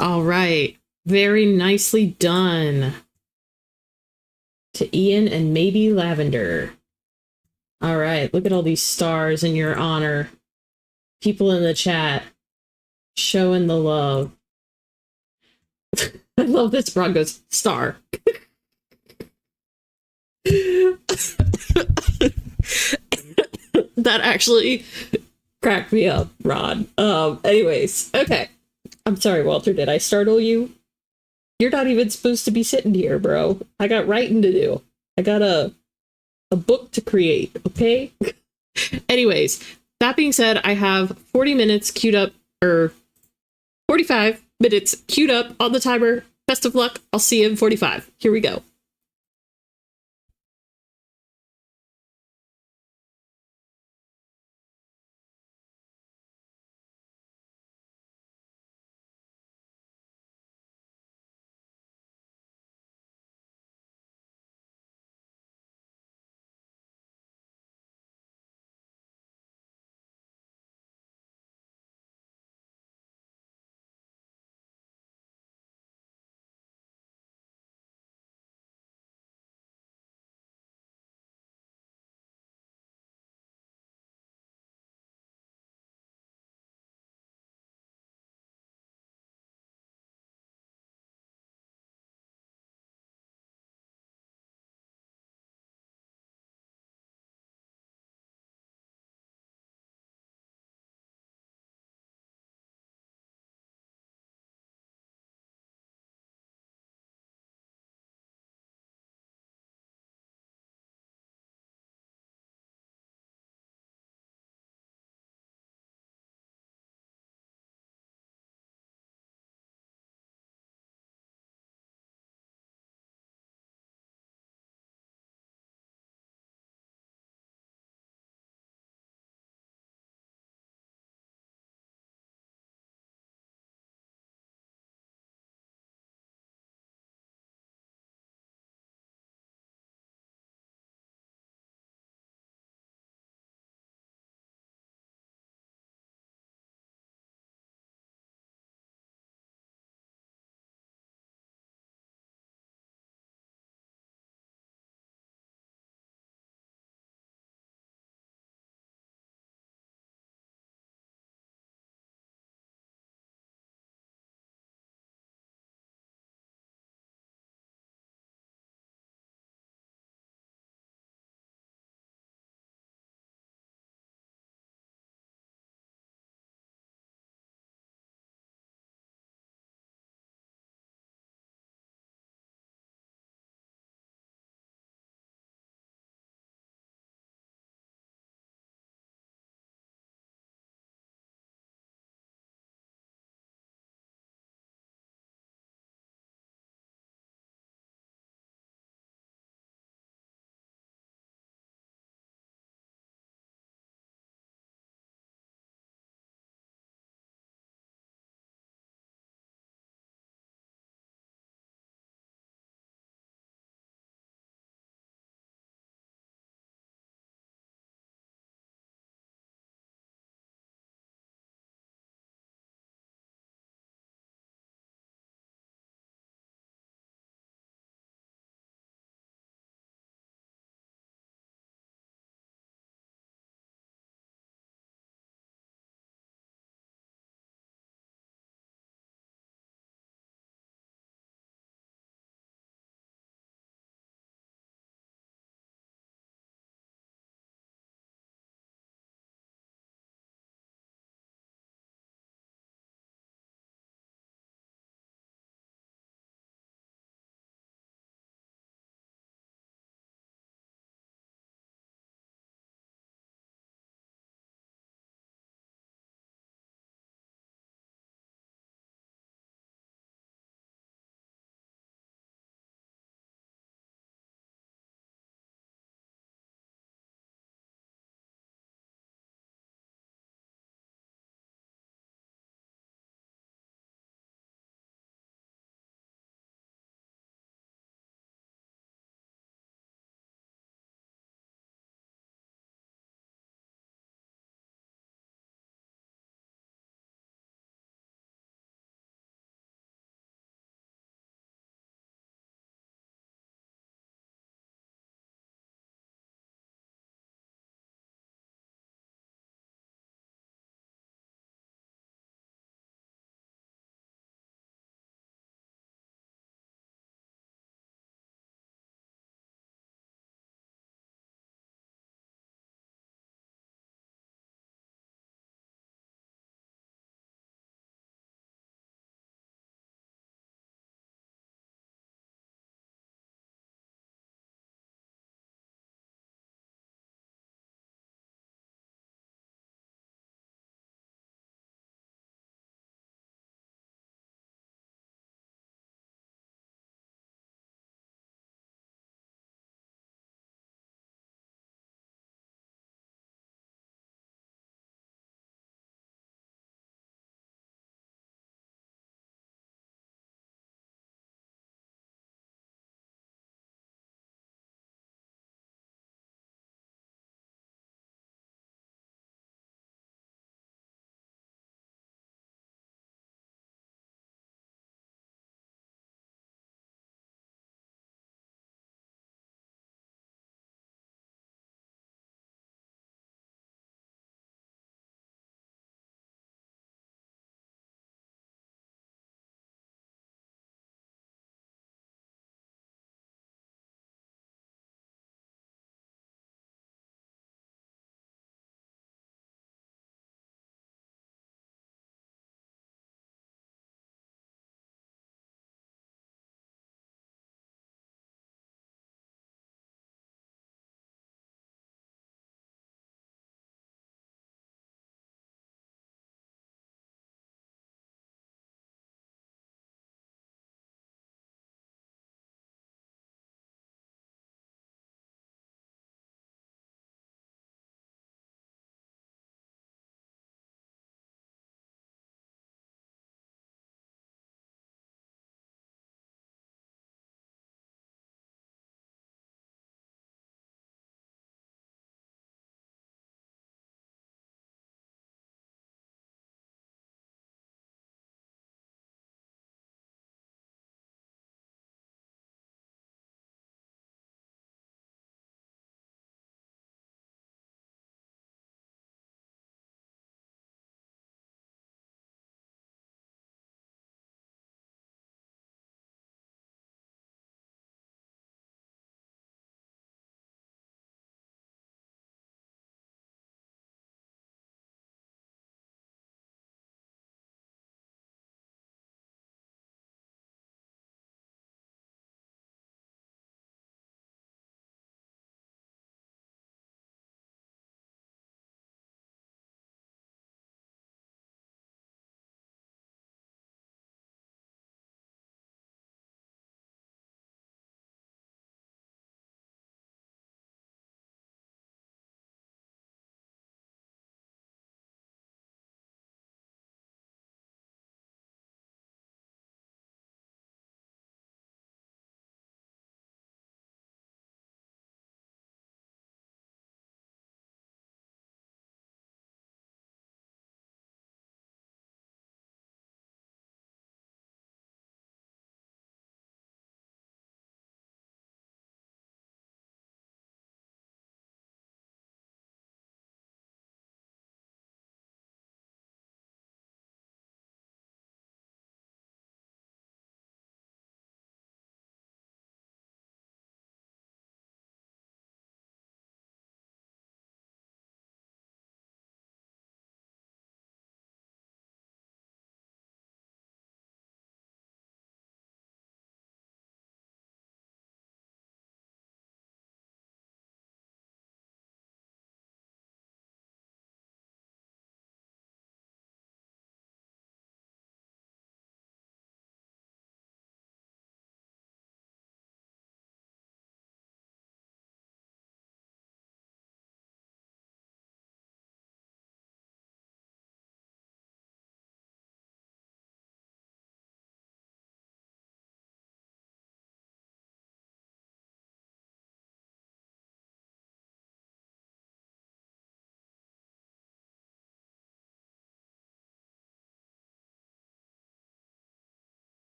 All right. Very nicely done. To Ian and maybe Lavender. All right. Look at all these stars in your honor. People in the chat showing the love. I love this. Ron goes, star. That actually cracked me up, Ron. Anyways, okay. I'm sorry, Walter. Did I startle you? You're not even supposed to be sitting here, bro. I got writing to do. I got a book to create, okay? Anyways, that being said, I have 40 minutes queued up, or 45 minutes queued up on the timer. Best of luck. I'll see you in 45. Here we go.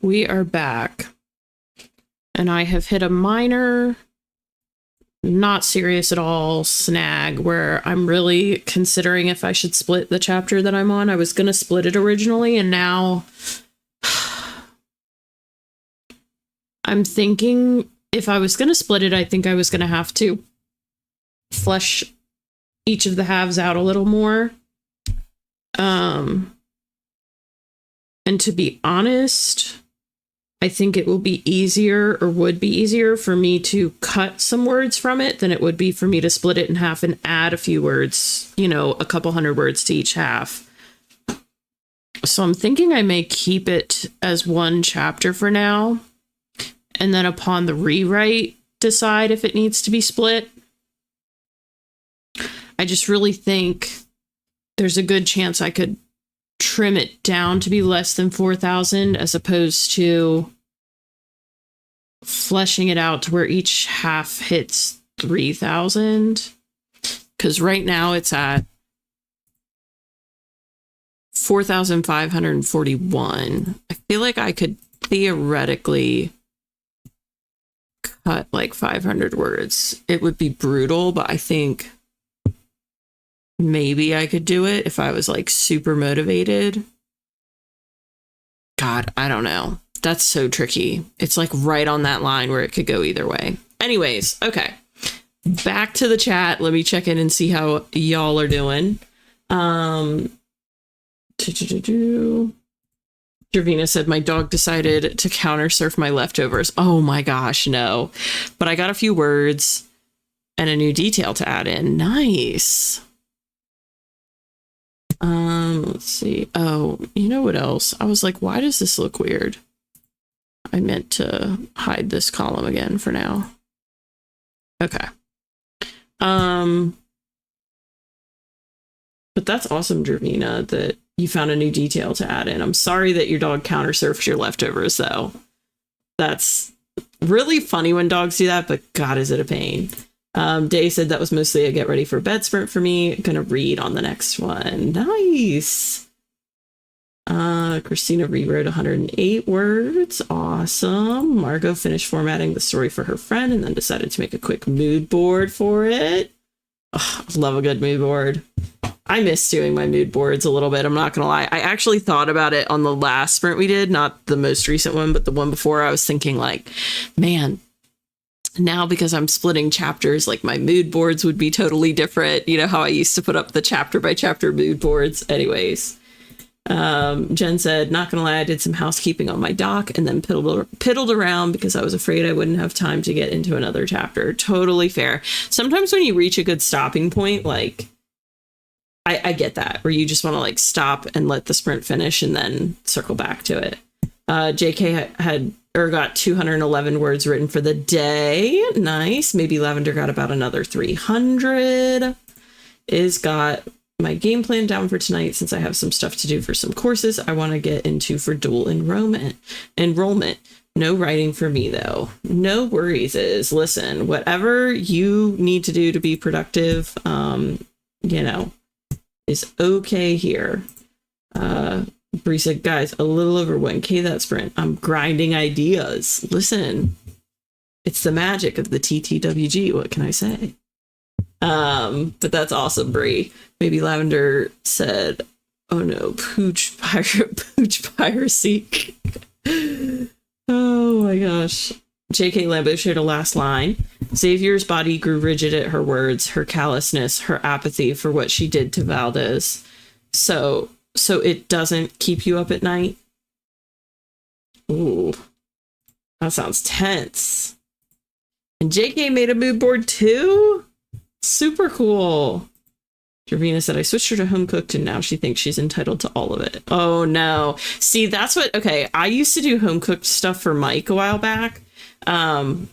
we are back. And I have hit a minor, not serious at all, snag where I'm really considering if I should split the chapter that I'm on. I was going to split it originally, and now I'm thinking if I was going to split it, I think I was going to have to flesh each of the halves out a little more. And to be honest, I think it will be easier, or would be easier, for me to cut some words from it than it would be for me to split it in half and add a few words, you know, a couple hundred words to each half. So I'm thinking I may keep it as one chapter for now, and then upon the rewrite, decide if it needs to be split. I just really think there's a good chance I could trim it down to be less than 4,000 as opposed to fleshing it out to where each half hits 3,000. Because right now it's at 4,541. I feel like I could theoretically cut like 500 words. It would be brutal, but I think maybe I could do it if I was like super motivated. God, I don't know. That's so tricky. It's like right on that line where it could go either way. Anyways, okay. Back to the chat. Let me check in and see how y'all are doing. Jervina said, my dog decided to counter surf my leftovers. Oh my gosh, no. But I got a few words and a new detail to add in. Nice. Let's see. Oh, you know what else? I was like, why does this look weird? I meant to hide this column again for now. Okay. But that's awesome, Jervina, that you found a new detail to add in. I'm sorry that your dog counter surfs your leftovers, though. That's really funny when dogs do that, but God, is it a pain. Day said that was mostly a get ready for bed sprint for me. Gonna read on the next one. Nice. Christina rewrote 108 words. Awesome. Margot finished formatting the story for her friend and then decided to make a quick mood board for it. Oh, love a good mood board. I miss doing my mood boards a little bit. I'm not gonna lie. I actually thought about it on the last sprint we did, not the most recent one, but the one before. I was thinking like, man, now because I'm splitting chapters, like my mood boards would be totally different. You know how I used to put up the chapter by chapter mood boards. Anyways, Jen said, not gonna lie, I did some housekeeping on my dock and then piddled around because I was afraid I wouldn't have time to get into another chapter. Totally fair. Sometimes when you reach a good stopping point, like I get that, where you just want to like stop and let the sprint finish and then circle back to it. JK got 211 words written for the day. Nice. Maybe Lavender got about another 300. Is got my game plan down for tonight since I have some stuff to do for some courses I want to get into for dual enrollment. No writing for me, though. No worries. Listen, whatever you need to do to be productive, is okay here. Bree said, guys, a little over 1K that sprint. I'm grinding ideas. Listen, it's the magic of the TTWG. What can I say? But that's awesome, Bree. Maybe Lavender said, oh no, pooch piracy. Oh my gosh. JK Lambo shared a last line. Xavier's body grew rigid at her words, her callousness, her apathy for what she did to Valdez. So it doesn't keep you up at night? Ooh, that sounds tense. And JK made a mood board too? Super cool. Jervina said, I switched her to home cooked and now she thinks she's entitled to all of it. Oh no. See, that's what, okay, I used to do home cooked stuff for Mike a while back. And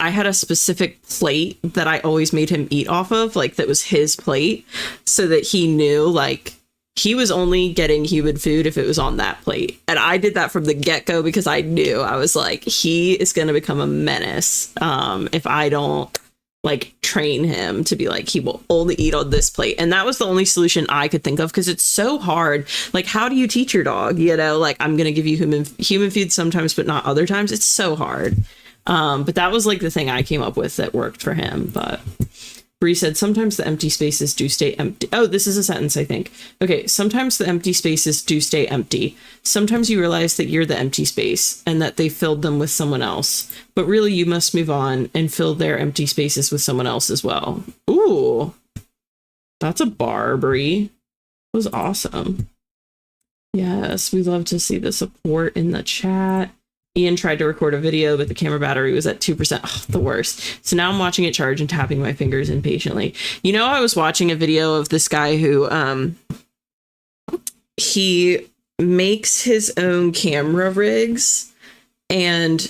I had a specific plate that I always made him eat off of, like that was his plate, so that he knew like he was only getting human food if it was on that plate. And I did that from the get-go because I knew, I was like, he is going to become a menace if I don't like train him to be like, he will only eat on this plate. And that was the only solution I could think of, because it's so hard. Like, how do you teach your dog, you know, like, I'm going to give you human food sometimes, but not other times. It's so hard. But that was like the thing I came up with that worked for him. But Bree said, sometimes the empty spaces do stay empty. Oh, this is a sentence, I think. Okay, sometimes the empty spaces do stay empty. Sometimes you realize that you're the empty space and that they filled them with someone else. But really, you must move on and fill their empty spaces with someone else as well. Ooh, that's a bar, Bree. That was awesome. Yes, we love to see the support in the chat. Ian tried to record a video, but the camera battery was at 2%. Oh, the worst. So now I'm watching it charge and tapping my fingers impatiently. You know, I was watching a video of this guy who, he makes his own camera rigs, and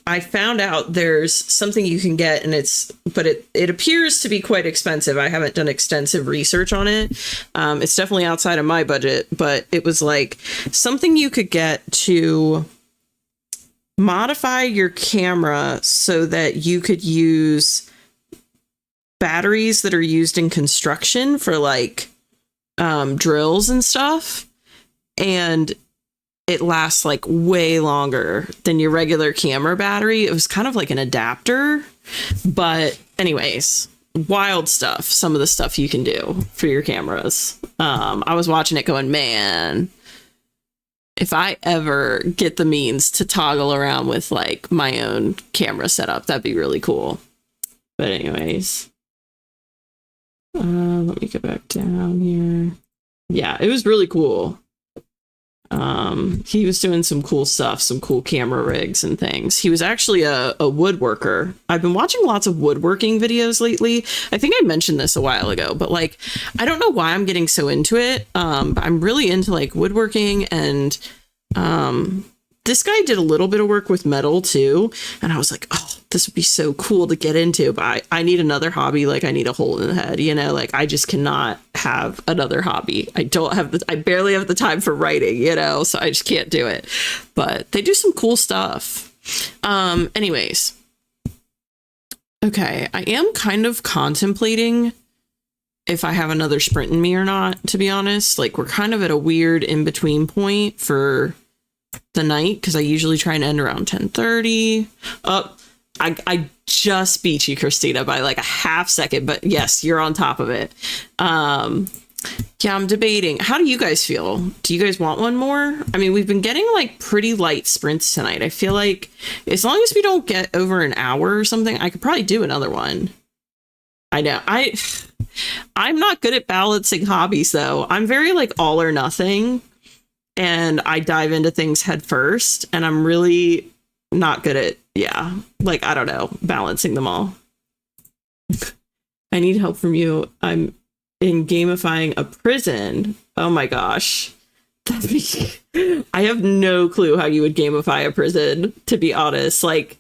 I found out there's something you can get, and it appears to be quite expensive. I haven't done extensive research on it. It's definitely outside of my budget, but it was like something you could get to modify your camera so that you could use batteries that are used in construction for like drills and stuff, and it lasts like way longer than your regular camera battery. It was kind of like an adapter, but anyways, wild stuff. Some of the stuff you can do for your cameras. I was watching it going, man, if I ever get the means to toggle around with like my own camera setup, that'd be really cool. But anyways, let me go back down here. Yeah, it was really cool. He was doing some cool stuff, some cool camera rigs and things. He was actually a woodworker. I've been watching lots of woodworking videos lately. I think I mentioned this a while ago, but like, I don't know why I'm getting so into it. But I'm really into like woodworking, and this guy did a little bit of work with metal too. And I was like, oh, this would be so cool to get into, but I need another hobby. Like, I need a hole in the head, you know, like I just cannot have another hobby. I barely have the time for writing, you know, so I just can't do it. But they do some cool stuff. Anyways. Okay. I am kind of contemplating if I have another sprint in me or not, to be honest. Like, we're kind of at a weird in-between point for the night, because I usually try and end around 10:30. I just beat you, Christina, by like a half second, but yes, you're on top of it. Yeah, I'm debating. How do you guys feel? Do you guys want one more? I mean, we've been getting like pretty light sprints tonight. I feel like as long as we don't get over an hour or something, I could probably do another one. I know. I'm not good at balancing hobbies though. I'm very like all or nothing, and I dive into things head first, and I'm really not good at, like, I don't know, balancing them all. I need help from you. I'm in gamifying a prison. Oh my gosh. I have no clue how you would gamify a prison, to be honest. Like,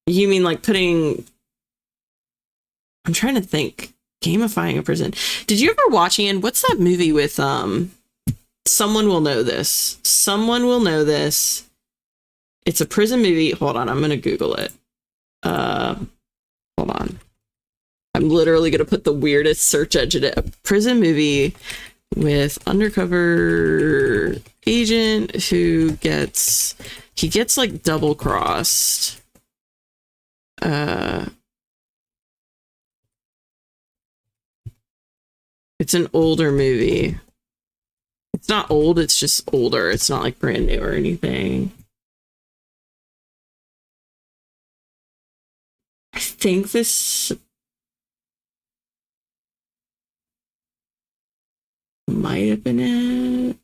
you mean like I'm trying to think. Gamifying a prison. Did you ever watch, Ian? What's that movie with, Someone Will Know This? Someone Will Know This. It's a prison movie. Hold on, I'm gonna Google it. Hold on. I'm literally gonna put the weirdest search engine in. A prison movie with undercover agent who gets like double crossed. It's an older movie. It's not old, it's just older. It's not like brand new or anything. I think this might have been it.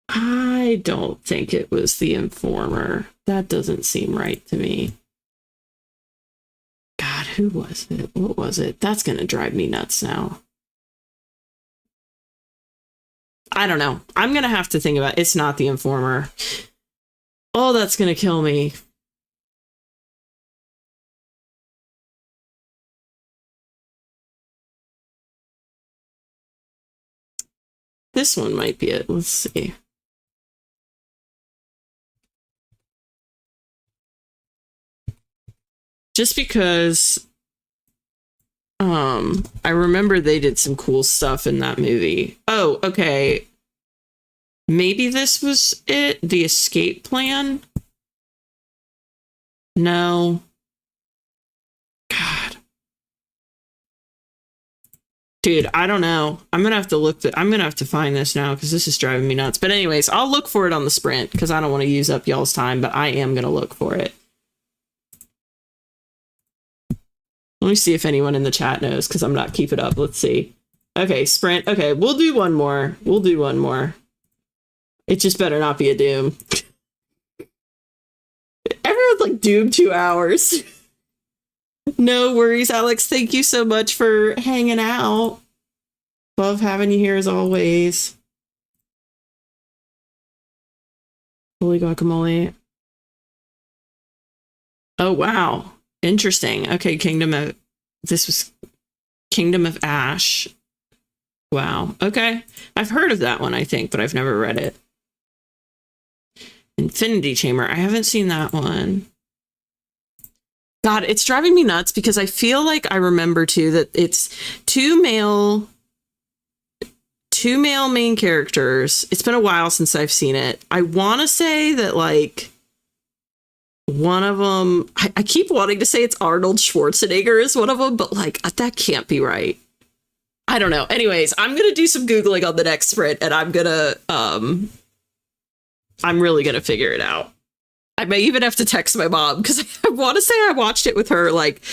I don't think it was The Informer. That doesn't seem right to me. God, who was it? What was it? That's gonna drive me nuts now. I don't know. I'm gonna have to think about it. It's not The Informer. Oh, that's gonna kill me. This one might be it. Let's see. just because I remember they did some cool stuff in that movie. Oh, okay. Maybe this was it? The escape plan? No. God. Dude, I don't know. I'm gonna have to find this now because this is driving me nuts. But anyways, I'll look for it on the sprint because I don't want to use up y'all's time, but I am gonna look for it. Let me see if anyone in the chat knows because I'm not keeping up. Let's see. Okay, sprint. Okay, we'll do one more. We'll do one more. It just better not be a Doom. Everyone's like, Doom 2 hours. No worries, Alex. Thank you so much for hanging out. Love having you here as always. Holy guacamole. Oh, wow. Interesting. Okay, this was Kingdom of Ash. Wow. Okay. I've heard of that one, I think, but I've never read it. Infinity Chamber. I haven't seen that one. God, it's driving me nuts because I feel like I remember too that it's two male main characters. It's been a while since I've seen it. I want to say that like one of them, I keep wanting to say it's Arnold Schwarzenegger is one of them, but like that can't be right. I don't know. Anyways, I'm going to do some Googling on the next sprint and I'm really going to figure it out. I may even have to text my mom because I want to say I watched it with her like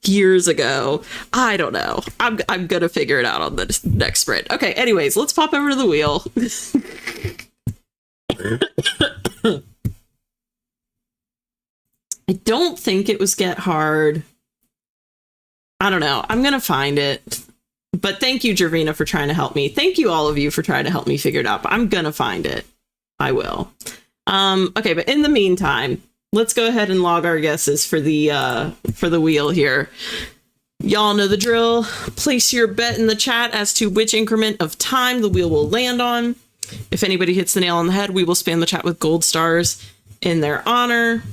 years ago. I don't know. I'm going to figure it out on the next sprint. Okay, anyways, let's pop over to the wheel. I don't think it was Get Hard. I don't know. I'm going to find it. But thank you, Jervina, for trying to help me. Thank you, all of you, for trying to help me figure it out. But I'm going to find it. I will. Okay, but in the meantime, let's go ahead and log our guesses for the wheel here. Y'all know the drill. Place your bet in the chat as to which increment of time the wheel will land on. If anybody hits the nail on the head, we will spam the chat with gold stars in their honor.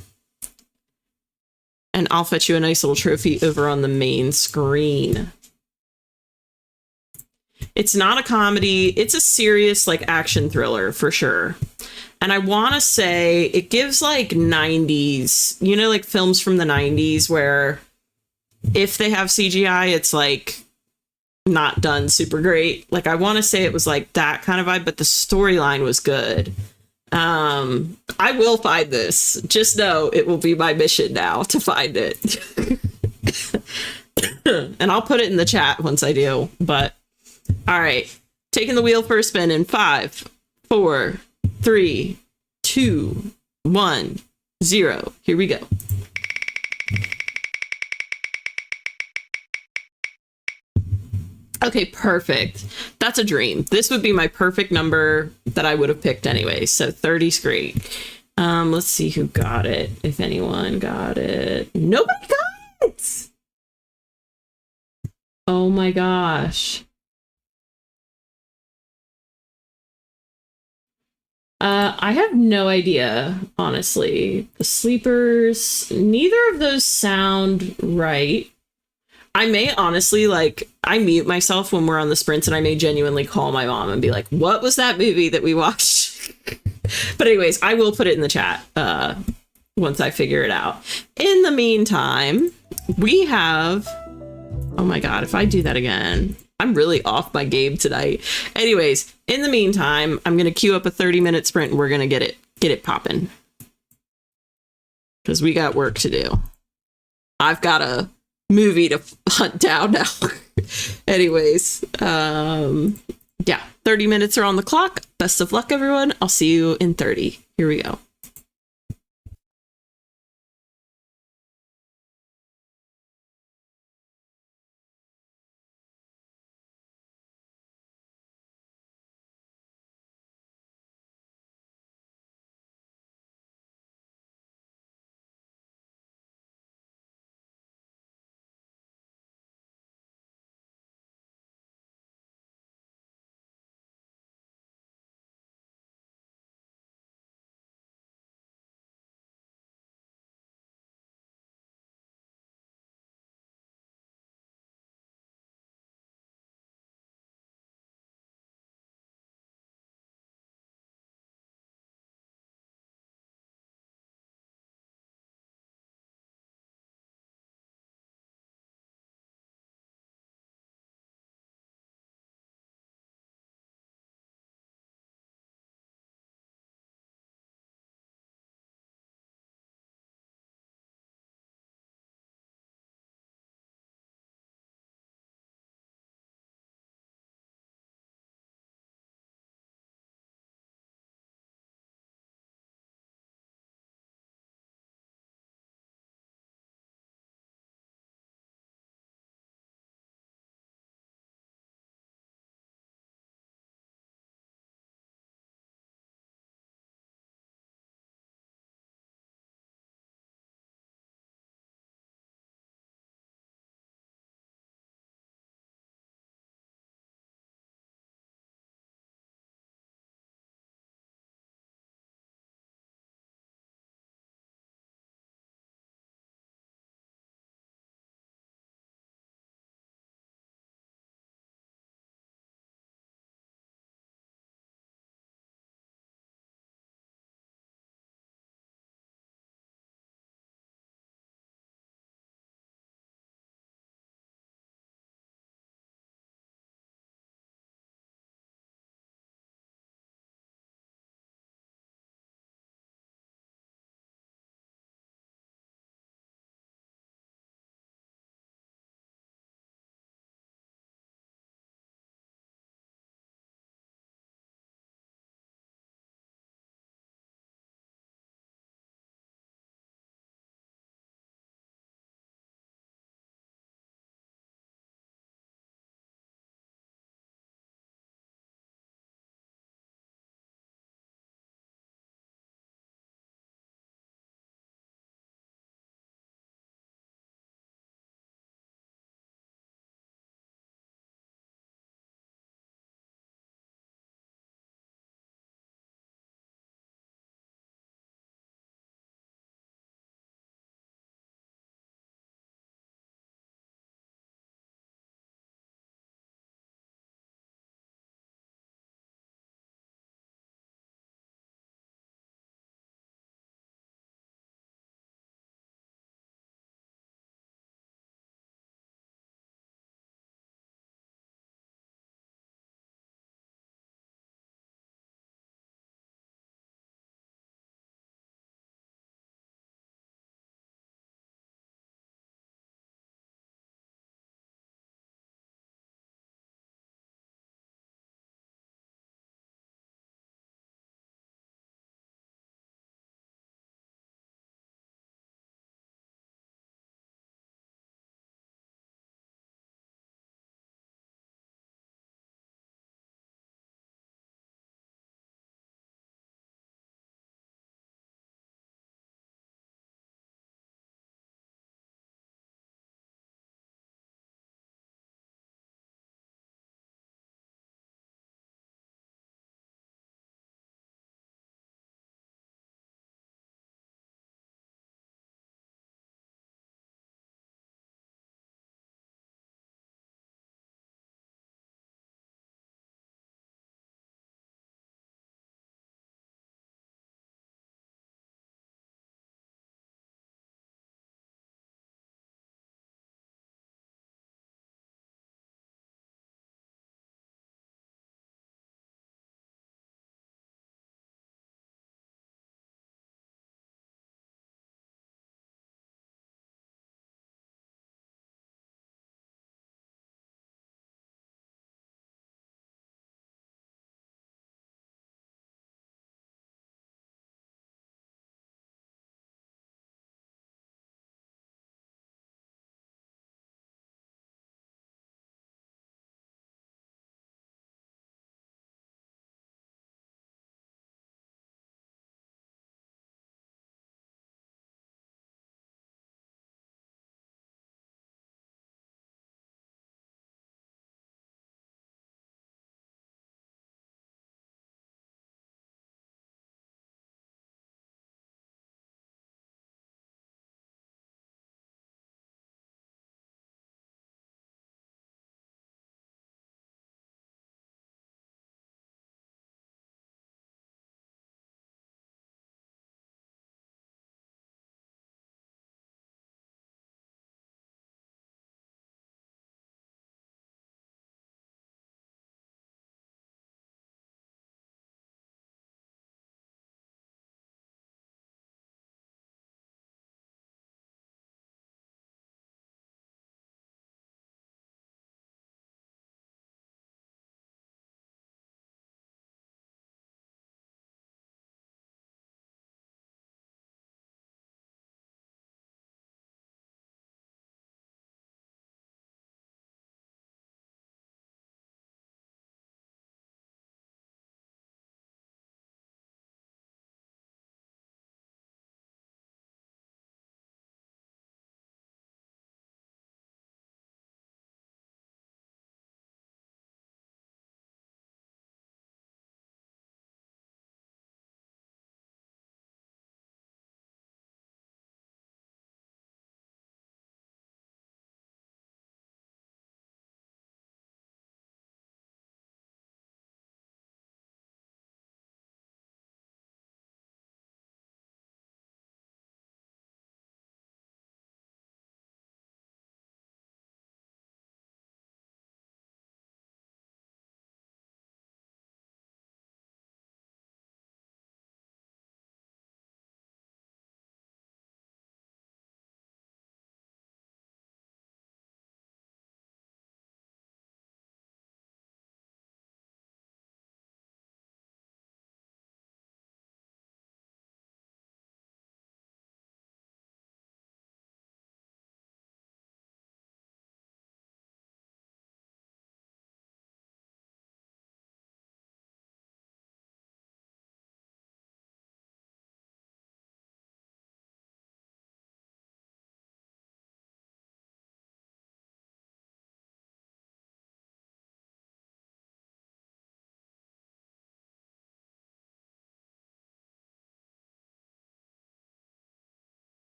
And I'll fetch you a nice little trophy over on the main screen. It's not a comedy. It's a serious like action thriller for sure. And I want to say it gives like 90s, you know, like films from the 90s where if they have CGI, it's like not done super great. Like I want to say it was like that kind of vibe, but the storyline was good. I will find this. Just know it will be my mission now to find it. And I'll put it in the chat once I do. But all right, taking the wheel for a spin in 5, 4, 3, 2, 1, 0. Here we go. Okay, perfect. That's a dream. This would be my perfect number that I would have picked anyway. So 30's great. Let's see who got it. If anyone got it. Nobody got it! Oh my gosh. I have no idea, honestly. The sleepers, neither of those sound right. I may honestly, like, I mute myself when we're on the sprints and I may genuinely call my mom and be like, what was that movie that we watched? But anyways, I will put it in the chat once I figure it out. In the meantime, we have, oh my God, if I do that again, I'm really off my game tonight. Anyways, in the meantime, I'm going to queue up a 30-minute sprint and we're going to get it popping. Because we got work to do. I've got a movie to hunt down now. Anyways, yeah, 30 minutes are on the clock. Best of luck, everyone. I'll see you in 30. Here we go.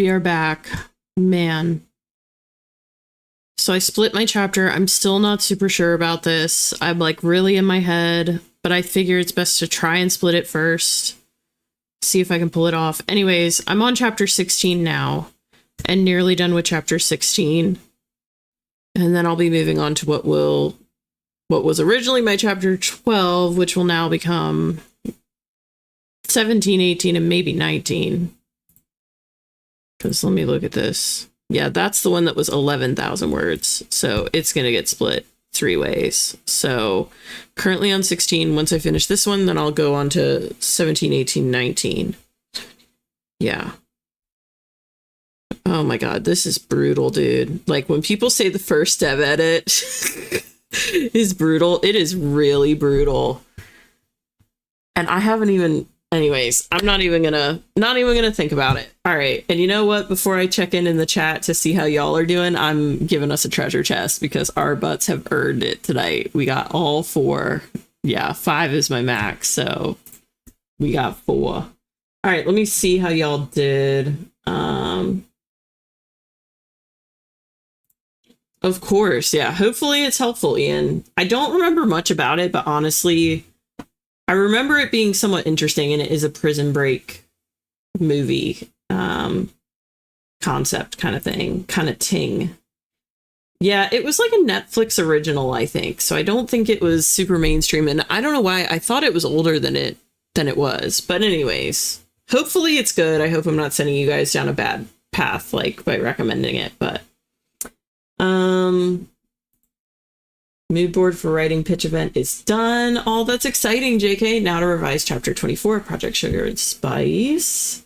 we are back. Man. So I split my chapter. I'm still not super sure about this. I'm like really in my head, but I figure it's best to try and split it first. See if I can pull it off. Anyways, I'm on chapter 16 now and nearly done with chapter 16. And then I'll be moving on to what was originally my chapter 12, which will now become 17, 18, and maybe 19. Because let me look at this. Yeah, that's the one that was 11,000 words. So it's going to get split 3 ways. So currently on 16. Once I finish this one, then I'll go on to 17, 18, 19. Yeah. Oh my God, this is brutal, dude. Like when people say the first dev edit is brutal, it is really brutal. And I haven't even, anyways, I'm not even gonna think about it. All right. And you know what? Before I check in the chat to see how y'all are doing, I'm giving us a treasure chest because our butts have earned it tonight. We got all 4. Yeah, 5 is my max. So we got 4. All right. Let me see how y'all did. Of course. Yeah. Hopefully it's helpful, Ian. I don't remember much about it, but honestly, I remember it being somewhat interesting, and it is a Prison Break movie concept kind of thing, kind of ting. Yeah, it was like a Netflix original, I think. So I don't think it was super mainstream, and I don't know why I thought it was older than it was. But anyways, hopefully it's good. I hope I'm not sending you guys down a bad path like by recommending it, but mood board for writing pitch event is done. Oh, that's exciting, JK. Now to revise chapter 24, Project Sugar and Spice.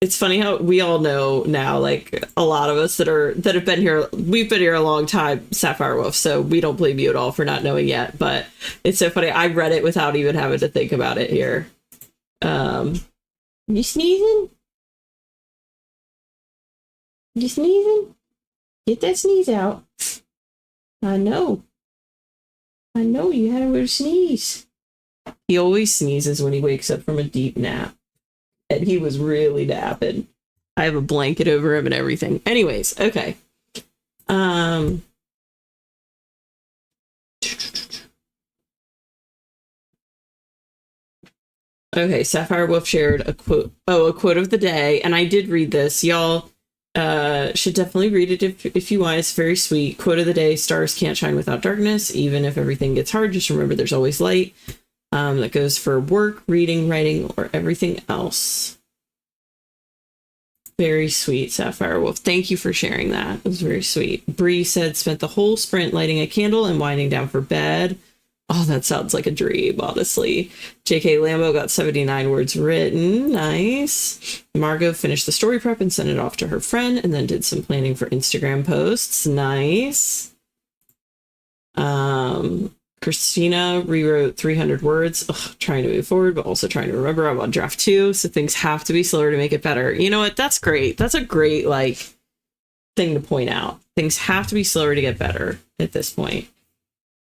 It's funny how we all know now, like a lot of us that have been here, we've been here a long time, Sapphire Wolf, so we don't blame you at all for not knowing yet, but it's so funny. I read it without even having to think about it here. You sneezing? You sneezing? Get that sneeze out. I know you had a sneeze. He always sneezes when he wakes up from a deep nap. And he was really napping. I have a blanket over him and everything. Anyways, okay. Okay, Sapphire Wolf shared a quote. Oh, a quote of the day. And I did read this. Y'all should definitely read it if you want. It's very sweet. Quote of the day: stars can't shine without darkness. Even if everything gets hard, just remember there's always light. That goes for work, reading, writing, or everything else. Very sweet, Sapphire Wolf. Thank you for sharing that. It was very sweet. Bree said, spent the whole sprint lighting a candle and winding down for bed. Oh, that sounds like a dream, honestly. JK Lambo got 79 words written. Nice. Margot finished the story prep and sent it off to her friend and then did some planning for Instagram posts. Nice. Christina rewrote 300 words. Ugh, trying to move forward, but also trying to remember I'm on draft 2, so things have to be slower to make it better. You know what? That's great. That's a great, like, thing to point out. Things have to be slower to get better at this point.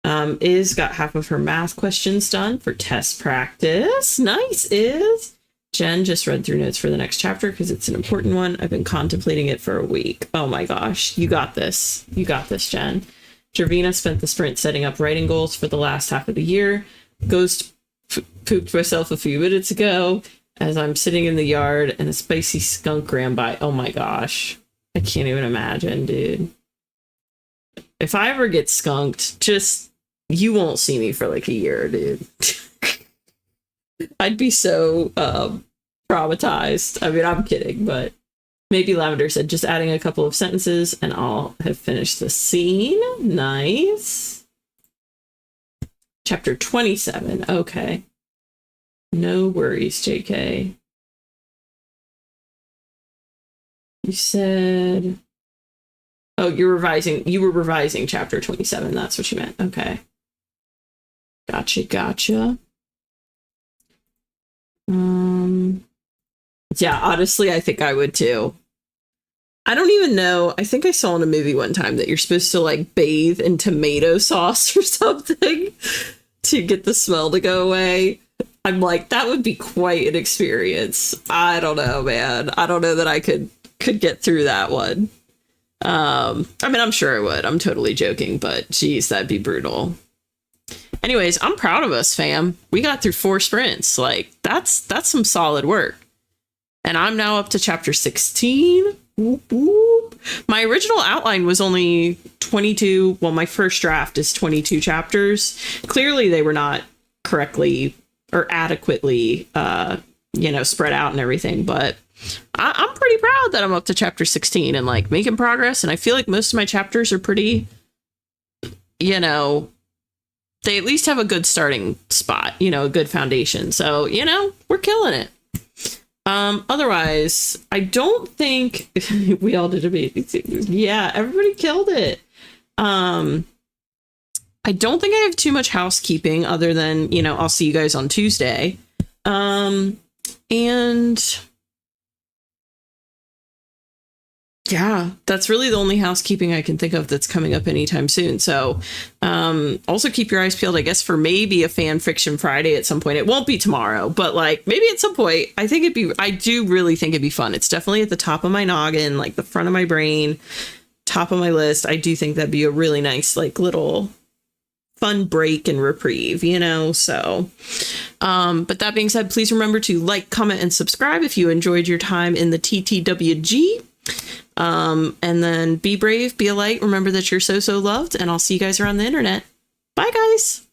Iz got half of her math questions done for test practice. Nice, Iz. Jen just read through notes for the next chapter because it's an important one. I've been contemplating it for a week. Oh my gosh. You got this. You got this, Jen. Jervina spent the sprint setting up writing goals for the last half of the year. Ghost pooped myself a few minutes ago as I'm sitting in the yard and a spicy skunk ran by. Oh my gosh. I can't even imagine, dude. If I ever get skunked, just, you won't see me for like a year, dude. I'd be so traumatized. I mean, I'm kidding, but maybe Lavender said just adding a couple of sentences and I'll have finished the scene. Nice. Chapter 27. Okay. No worries, JK. You said... Oh, you were revising chapter 27. That's what you meant. Okay. Gotcha. Yeah, honestly, I think I would too. I don't even know. I think I saw in a movie one time that you're supposed to like bathe in tomato sauce or something to get the smell to go away. I'm like, that would be quite an experience. I don't know, man. I don't know that I could get through that one. I mean, I'm sure I would. I'm totally joking, but geez, that'd be brutal. Anyways, I'm proud of us, fam. We got through 4 sprints. Like, that's some solid work. And I'm now up to chapter 16. Whoop, whoop. My original outline was only 22. Well, my first draft is 22 chapters. Clearly, they were not correctly or adequately, spread out and everything. But I'm pretty proud that I'm up to chapter 16 and like making progress. And I feel like most of my chapters are pretty, they at least have a good starting spot, a good foundation. So, we're killing it. Otherwise, I don't think we all did yeah, everybody killed it. I don't think I have too much housekeeping other than, I'll see you guys on Tuesday. And yeah, that's really the only housekeeping I can think of that's coming up anytime soon. So also keep your eyes peeled, I guess, for maybe a fan fiction Friday at some point. It won't be tomorrow, but like maybe at some point. I do really think it'd be fun. It's definitely at the top of my noggin, like the front of my brain, top of my list. I do think that'd be a really nice, like little fun break and reprieve, so but that being said, please remember to like, comment, and subscribe if you enjoyed your time in the TTWG. And then be brave, be a light. Remember that you're so loved, and I'll see you guys around the internet. Bye, guys.